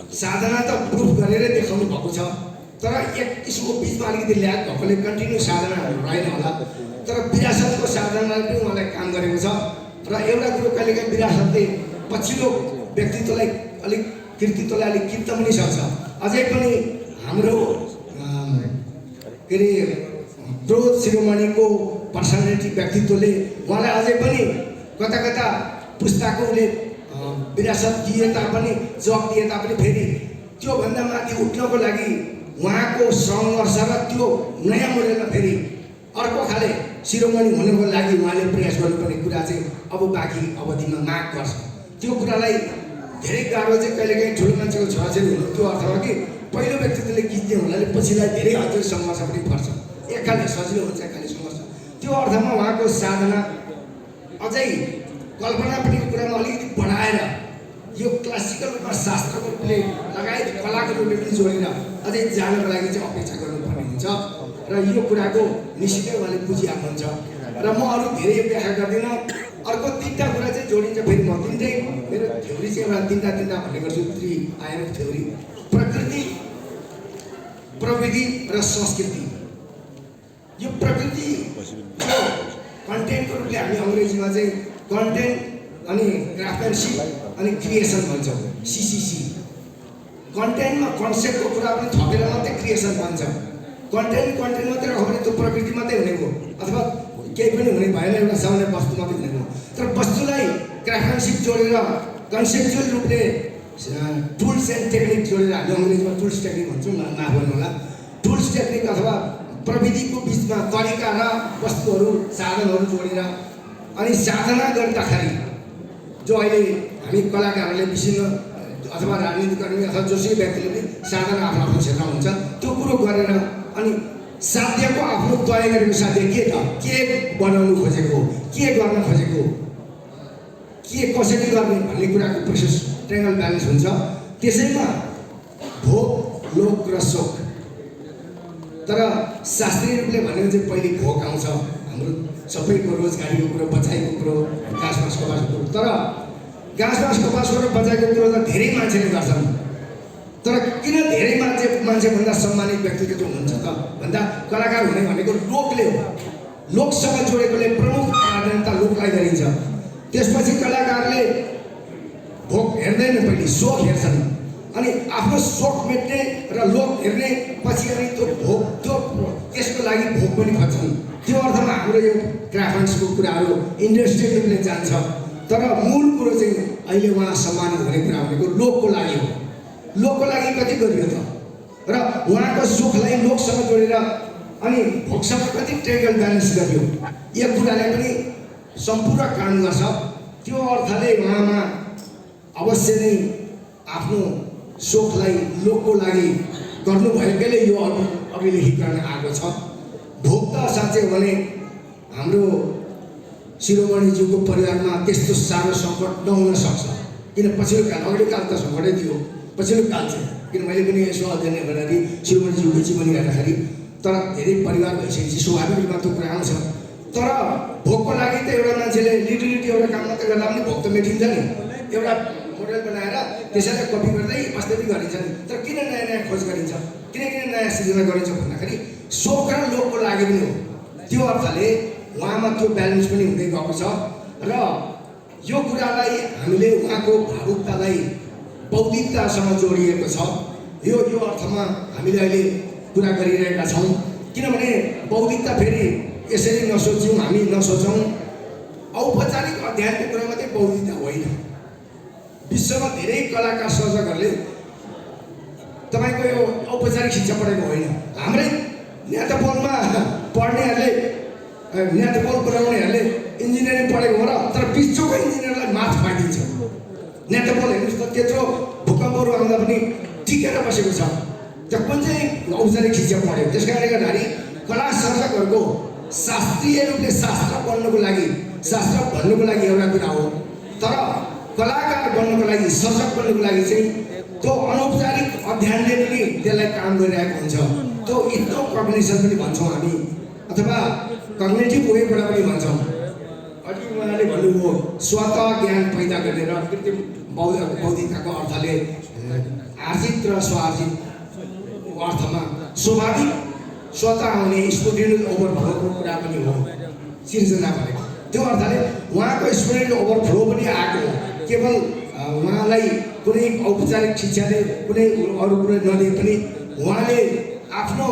साधना त प्रुफ गरेर देखाउनु भएको छ, तर एक किसिमको बिचमा अलिकति ल्याग भएकोले कन्टिन्यू साधनाहरू रहेन होला, तर विरासतको साधनाले पनि उहाँलाई काम गरेको छ। र एउटा कुरो कहिलेकाहीँ विरासतले पछिल्लो व्यक्तित्वलाई अलिक कृतित्वलाई अलिक किन्न पनि सक्छ। अझै पनि हाम्रो के अरे क्रोध शिरोमणिको पर्सनालिटी व्यक्तित्वले उहाँलाई अझै पनि कता कता पुस्ताको उसले विरासत दिए तापनि, जग दिए तापनि फेरि त्योभन्दा माथि उठ्नको लागि उहाँको सङ्घर्ष र त्यो नयाँ मोडेलमा फेरि अर्को खाले शिरोमणि हुनको लागि उहाँले प्रयास गर्नुपर्ने कुरा चाहिँ अब बाँकी अवधिमा माग गर्छ। त्यो कुरालाई धेरै गाह्रो चाहिँ कहिलेकाहीँ ठुलो मान्छेको छोराछोरी हुनु त्यो अर्थमा कि पहिलो व्यक्तित्वले खिच्ने हुनाले पछिलाई धेरै अझै सङ्घर्ष पनि पर्छ। एकखाले सजिलो हुन्छ, एकखाले सङ्घर्ष। त्यो अर्थमा उहाँको साधना अझै कल्पना पनि कुरामा अलिकति बढाएर यो क्लासिकल रूपमा शास्त्रको रूपले लगायत कलाको रूपले पनि जोडेर अझै जानको लागि चाहिँ अपेक्षा गर्नुपर्ने हुन्छ र यो कुराको निश्चितै उहाँले बुझिहाल्नुहुन्छ र म अरू धेरै व्याख्या गर्दिनँ। अर्को 3टा कुरा चाहिँ जोडिन्छ फेरि म 3टै मेरो थ्योरी चाहिँ एउटा 3टा भन्ने गर्छु, 3 आयामिक थ्योरी। प्रकृति, प्रविधि र संस्कृति। यो प्रकृति कन्टेन्टको रूपले हामी अङ्ग्रेजीमा चाहिँ कन्टेन्ट अनि क्राफ्टम्यानसिप अनि क्रिएसन भन्छौँ, CCC। कन्टेन्टमा कन्सेप्टको कुरा पनि थपेर मात्रै क्रिएसन भन्छ। कन्टेन्ट मात्रै राख्यो भने त्यो प्रकृति मात्रै हुने हो, अथवा केही पनि हुने भएन, एउटा सामान्य वस्तु मात्रै हुने हो। तर वस्तुलाई क्राफ्टम्यानसिप जोडेर कन्सेप्चुअल रूपले टुल्स एन्ड टेक्निक जोडेर, हामी अङ्ग्रेजीमा टुल्स टेक्निक भन्छौँ, माफ गर्नु होला, टुल्स टेक्निक अथवा प्रविधिको बिचमा तरिका र वस्तुहरू साधनहरू जोडेर अनि साधना गर्दाखेरि जो अहिले हामी कलाकारहरूले विभिन्न अथवा राजनीतिकर्मी अथवा जोसुकै व्यक्तिले पनि साधना आफ्नो आफ्नो क्षेत्रमा हुन्छ, त्यो कुरो गरेर अनि साध्यको आफ्नो तय गरेको साध्य के त, के बनाउनु खोजेको, के गर्न खोजेको, के कसरी गर्ने भन्ने कुराको प्रोसेस ट्रेङ्गल ब्यालेन्स हुन्छ। त्यसैमा भोग, लोक, कुरा शोक। तर शास्त्रीय रूपले भन्यो चाहिँ पहिले भोक आउँछ, हाम्रो सबैको रोजगारीको कुरो, बचाइको कुरो, घाँस बाँस कपासको कुरो। तर घाँस बाँस कपासको र बचाइको कुरो त धेरै मान्छेले गर्छन्। तर किन धेरै मान्छेभन्दा सम्मानित व्यक्तित्व जो हुन्छ त भन्दा कलाकार हुने भनेको लोकले हो। लोकसँग जोडेकोले प्रमुख प्राधान्यता लोकलाई गरिन्छ। त्यसपछि कलाकारले भोक हेर्दैन, पहिले शोक हेर्छन्। अनि आफ्नो शोक मेट्ने र लोक हेर्ने पछि अनि त्यो भोक त्यसको लागि भोक पनि खोज्छन्। त्यो अर्थमा हाम्रो यो क्राफ्ट्सको कुराहरू इन्डस्ट्रियल रूपले जान्छ। तर मूल कुरो चाहिँ अहिले उहाँ सम्मानित हुने कुरा भनेको लोकको लागि हो। लोकको लागि कति गरियो त, र उहाँको सुखलाई लोकसँग जोडेर अनि भोकसँग कति ट्रेगल ब्यालेन्स गरियो, यो कुराले पनि सम्पूर्ण काम गर्छ। त्यो अर्थले उहाँमा अवश्य नै आफ्नो सोखलाई लोकको लागि गर्नुभएकोले यो अभिलेखीकरण आएको छ। भोक त साँच्चै हो भने हाम्रो शिरोमणिज्यूको परिवारमा त्यस्तो साह्रो सङ्कट नहुन सक्छ। किन पछिल्लो काल, अगाडि काल त सङ्कटै थियो, पछिल्लो काल चाहिँ किन मैले पनि यसो अध्ययन गर्दाखेरि शिरोमणिज्यूको जीवनी हेर्दाखेरि तर धेरै परिवार भइसकेपछि स्वाभाविक रूपमा त्यो कुरा आउँछ। तर भोकको लागि त एउटा मान्छेले लिटरली एउटा काम मात्रै गर्दा पनि भोक त मेटिन्छ नि। एउटा मोडल बनाएर त्यसैलाई कपी गर्दै वास्तविक गरिन्छ नि। तर किन नयाँ नयाँ खोज गरिन्छ, किन नयाँ सृजना गरिन्छ भन्दाखेरि सोख र लोकको लागि पनि हो। त्यो अर्थले उहाँमा त्यो ब्यालेन्स पनि हुँदै गएको छ। र यो कुरालाई हामीले उहाँको भावुकतालाई बौद्धिकतासँग जोडिएको छ। यो अर्थमा हामीले अहिले कुरा गरिरहेका छौँ। किनभने बौद्धिकता फेरि यसरी नसोच्यौँ, हामी नसोचौँ औपचारिक अध्ययनको कुरा मात्रै बौद्धिकता होइन। विश्वमा धेरै कलाकार सर्जकहरूले तपाईँको यो औपचारिक शिक्षा पढेको होइन। हाम्रै न्यातपोलमा पढ्नेहरूले, न्यातपोल बनाउनेहरूले इन्जिनियरिङ पढेको हो र तर विश्वको इन्जिनियरलाई माथ खुवाइदिन्छ। न्यातपोल हेर्नुहोस् त, त्यत्रो भूकम्पहरू आउँदा पनि टिकेर बसेको छ। त्यो कुन चाहिँ औपचारिक शिक्षा पढ्यो। त्यस कारणले गर्दाखेरि कला सर्जकहरूको शास्त्रीय रूपले शास्त्र पढ्नुको लागि, शास्त्र भन्नुको लागि एउटा कुरा हो। तर कलाकार बन्नुको लागि, सर्जक बन्नुको लागि चाहिँ त्यो अनौपचारिक अध्ययनले पनि त्यसलाई काम गरिरहेको हुन्छ। त्यो इथो कग्निसन पनि भन्छौँ हामी, अथवा कग्नेटिभ वेबाट पनि भन्छौँ। अघि उहाँले भन्नुभयो स्वत ज्ञान पैदा गर्ने र कृत्रिम बौद्धिकताको अर्थले आर्जित र स्वार्जित अर्थमा स्वाभाविक स्वत आउने स्पोन्टेनियस ओभरफ्लोको कुरा पनि हो सिर्जना भनेको। त्यो अर्थले उहाँको स्पोन्टेनियस ओभरफ्लो पनि आएको हो। केवल उहाँलाई कुनै औपचारिक शिक्षाले कुनै अरू कुरो नदिए पनि उहाँले आफ्नो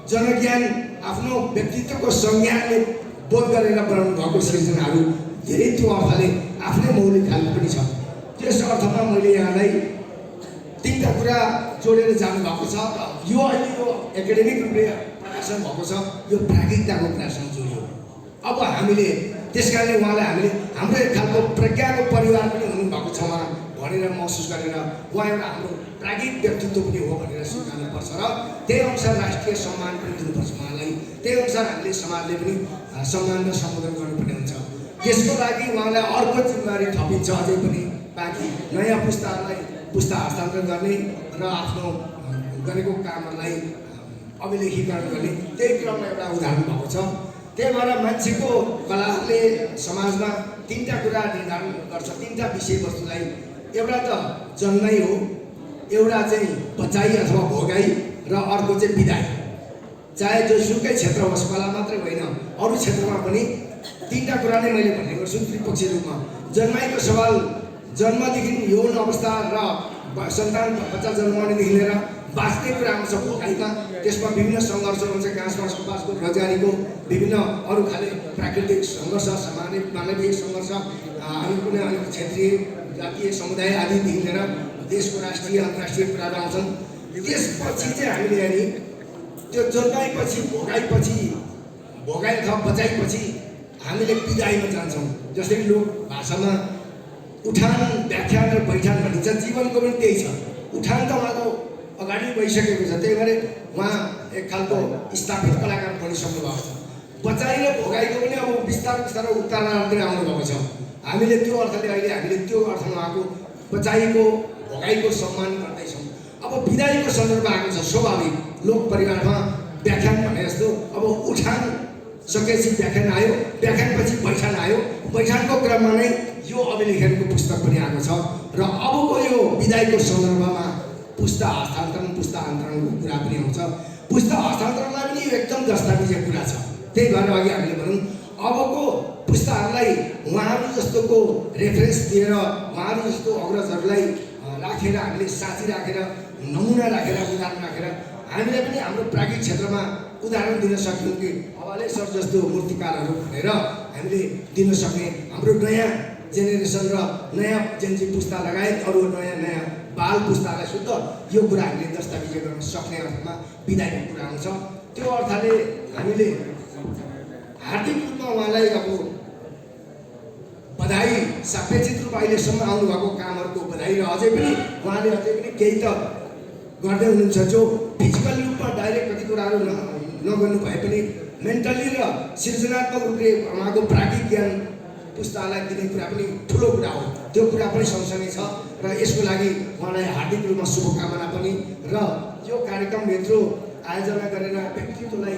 जनज्ञान, आफ्नो व्यक्तित्वको संज्ञानले बोध गरेर बनाउनु भएको सृजनाहरू धेरै त्यो अर्थले आफ्नै मौलिक खालको पनि छ। त्यस अर्थमा मैले यहाँलाई तीनवटा कुरा जोडेर जानुभएको छ। यो अहिले यो एकाडेमिक रूपले प्रकाशन भएको छ, यो प्राज्ञिकताको कुरासँग जोडियो। अब हामीले त्यस कारणले उहाँलाई हामीले हाम्रो एक खालको प्रज्ञाको परिवार पनि हुनुभएको छ उहाँ भनेर महसुस गरेर उहाँ एउटा हाम्रो प्राज्ञिक व्यक्तित्व पनि हो भनेर स्वीकार्नुपर्छ र त्यही अनुसार राष्ट्रिय सम्मान पनि दिनुपर्छ उहाँलाई। त्यही अनुसार हामीले समाजले पनि सम्मान र सम्बोधन गर्नुपर्ने हुन्छ। त्यसको लागि उहाँलाई अर्को जिम्मेवारी थपिन्छ अझै पनि, बाँकी नयाँ पुस्ताहरूलाई पुस्ता हस्तान्तरण गर्ने र आफ्नो गरेको कामहरूलाई अभिलेखीकरण गर्ने, त्यही क्रममा एउटा उदाहरण भएको छ। त्यही भएर मान्छेको कलाले समाजमा तीनवटा कुरा निर्धारण गर्छ, तीनवटा विषयवस्तुलाई। एउटा त जन्माइ हो, एउटा चाहिँ बचाइ अथवा भोगाइ, र अर्को चाहिँ विदाइ। चाहे जोसुकै क्षेत्र होस्, कला मात्रै होइन अरू क्षेत्रमा पनि तीनवटा कुरा नै मैले भन्ने गर्छु त्रिपक्षीय रूपमा। जन्माइको सवाल जन्मदेखि यौन अवस्था र सन्तान बच्चा जन्माउनेदेखि लिएर बाँच्ने कुरा आउँछ भोगाइमा। त्यसमा विभिन्न सङ्घर्षहरू हुन्छ, घाँस बाँस कपासको, रोजगारीको, विभिन्न अरू खाले प्राकृतिक सङ्घर्ष, मानवीय सङ्घर्ष, अनि कुनै अलिक क्षेत्रीय जातीय समुदाय आदिदेखि लिएर देशको राष्ट्रिय अन्तर्राष्ट्रिय कुराहरू आउँछन्। त्यसपछि चाहिँ हामीले अनि त्यो जन्माएपछि भोगाइ अथवा बचाइपछि हामीले विदाइमा जान्छौँ। जसरी लोक भाषामा उठान, व्याख्यान र बैठान भनिन्छ, जीवनको पनि त्यही छ। उठान त उहाँको अगाडि भइसकेको छ, त्यही भएर उहाँ एक खालको स्थापित कलाकार बनिसक्नु भएको छ। बचाइ र भोगाइको पनि अब बिस्तारै उत्तरार्धतिर आउनुभएको छ। हामीले त्यो अर्थले अहिले हामीले त्यो अर्थमा उहाँको बचाइको भोगाइको सम्मान गर्दैछौँ। अब अब विदाईको सन्दर्भ आएको छ। स्वाभाविक लोक परिवारमा व्याख्यान भने जस्तो अब उठान सकेपछि व्याख्यान आयो, व्याख्यानपछि बैठान आयो, बैठानको क्रममा नै यो अभिलेखनको पुस्तक पनि आएको छ र अबको यो विदाईको सन्दर्भमा पुस्ता हस्तान्तरणको कुरा पनि आउँछ। पुस्ता हस्तान्तरणलाई पनि यो एकदम दस्तावेजी कुरा छ। त्यही भएर अघि हामीले भनौँ अबको पुस्ताहरूलाई उहाँहरू जस्तोको रेफरेन्स दिएर उहाँहरू जस्तो अग्रजहरूलाई राखेर हामीले साथी राखेर नमुना राखेर उदाहरण राखेर हामीले पनि हाम्रो प्राज्ञिक क्षेत्रमा उदाहरण दिन सक्यौँ कि हवाले सर जस्तो मूर्तिकारहरू भनेर हामीले दिन सक्ने हाम्रो नयाँ जेनेरेसन र नयाँ जेन्जी पुस्ता लगायत अरू नयाँ बाल पुस्तालाई शुद्ध यो कुरा हामीले दस्तावेज गर्न सक्ने अर्थमा विधायको कुरा आउँछ। त्यो अर्थले हामीले हार्दिक रूपमा उहाँलाई अब बधाई सापेक्षित रूपमा अहिलेसम्म आउनुभएको कामहरूको बधाई र अझै पनि उहाँले अझै पनि केही त गर्दै हुनुहुन्छ जो फिजिकल रूपमा डाइरेक्ट कति कुराहरू नगर्नु भए पनि मेन्टली र सृजनात्मक रूपले उहाँको प्राज्ञिक ज्ञान पुस्तालाई दिने कुरा पनि ठुलो कुरा हो। त्यो कुरा पनि सँगसँगै छ र यसको लागि उहाँलाई हार्दिक रूपमा शुभकामना पनि र यो कार्यक्रम यत्रो आयोजना गरेर व्यक्तित्वलाई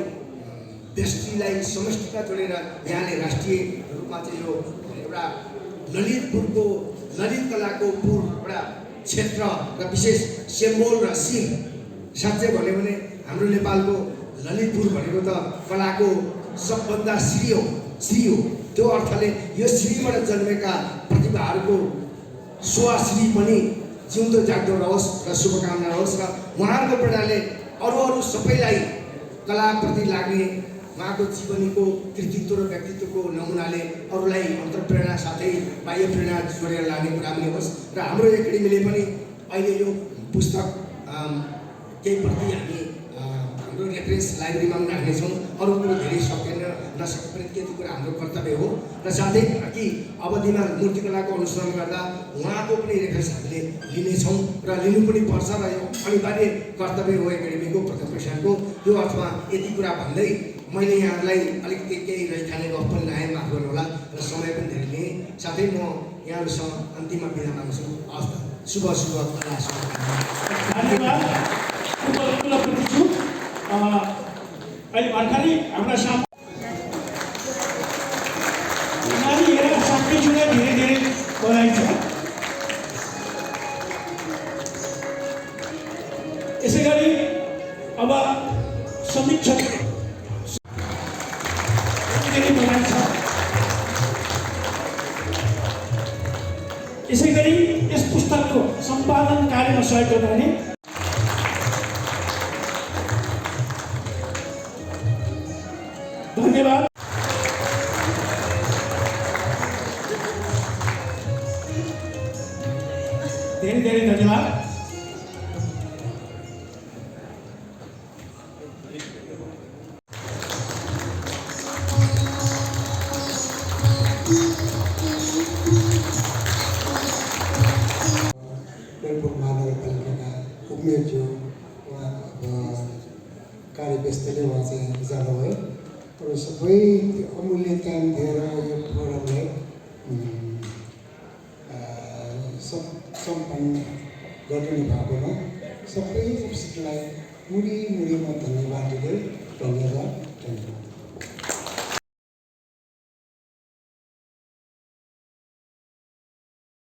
व्यष्टिलाई समष्टिमा जोडेर यहाँले राष्ट्रिय रूपमा चाहिँ यो एउटा ललितपुरको ललित कलाको पुर एउटा क्षेत्र र विशेष सिम्बोल र सिन साँच्चै भन्यो भने हाम्रो नेपालको ललितपुर भनेको त कलाको सबभन्दा श्री हो। त्यो अर्थले यो श्रीबाट जन्मेका प्रतिभाहरूको स्वाश्री पनि जिउँदो जाग्दो रहोस् र शुभकामना रहोस् र उहाँहरूको प्रेरणाले अरू सबैलाई कलाप्रति लाग्ने उहाँको जीवनीको कृतित्व र व्यक्तित्वको नमुनाले अरूलाई अन्तर्प्रेरणा साथै बाह्य प्रेरणा जोडेर लाने कुरा पनि होस् र हाम्रो एकाडेमीले पनि अहिले यो पुस्तक केही प्रति हामी हाम्रो रेफरेन्स लाइब्रेरीमा पनि राख्नेछौँ। अरू कुरो धेरै सकेन नसके पनि त्यति कुरा हाम्रो कर्तव्य हो र साथै कि अवधिमा मूर्तिकलाको अनुसरण गर्दा उहाँको पनि रेफरेन्स हामीले लिनेछौँ र लिनु पनि पर्छ र यो अनिवार्य कर्तव्य हो एकाडेमीको प्रथम पेसाको। यो अर्थमा यति कुरा भन्दै मैले यहाँहरूलाई अलिकति केही रहिखाने गफ पनि लाएँ, माफ गर्नुहोला र समय पनि धेरै लिएँ। साथै म यहाँहरूसँग अन्तिममा बिदा माग्छु। हस् त, शुभ धन्यवाद। अहिले भर्खरै हाम्रा नानी हेरेर साथै जुन धेरै धेरै बधाई छ। यसै गरी अब समीक्षक बधाई छ। यसै गरी यस पुस्तकको सम्पादन कार्यमा सहयोग गर्नुहुने धन्यवाद। धेरै धेरै धन्यवाद। ललितपुर महानगरपालिकाका उमेरज्यू उहाँ कार्य व्यस्तले उहाँ चाहिँ जानुभयो र सबै अमूल्य टाइम दिएर यो प्रोग्रामलाई सम्पन्न गरिदिनु भएकोमा सबै उपस्थितलाई मुडी मुडीमा धन्यवाद दिँदै धन्यवाद।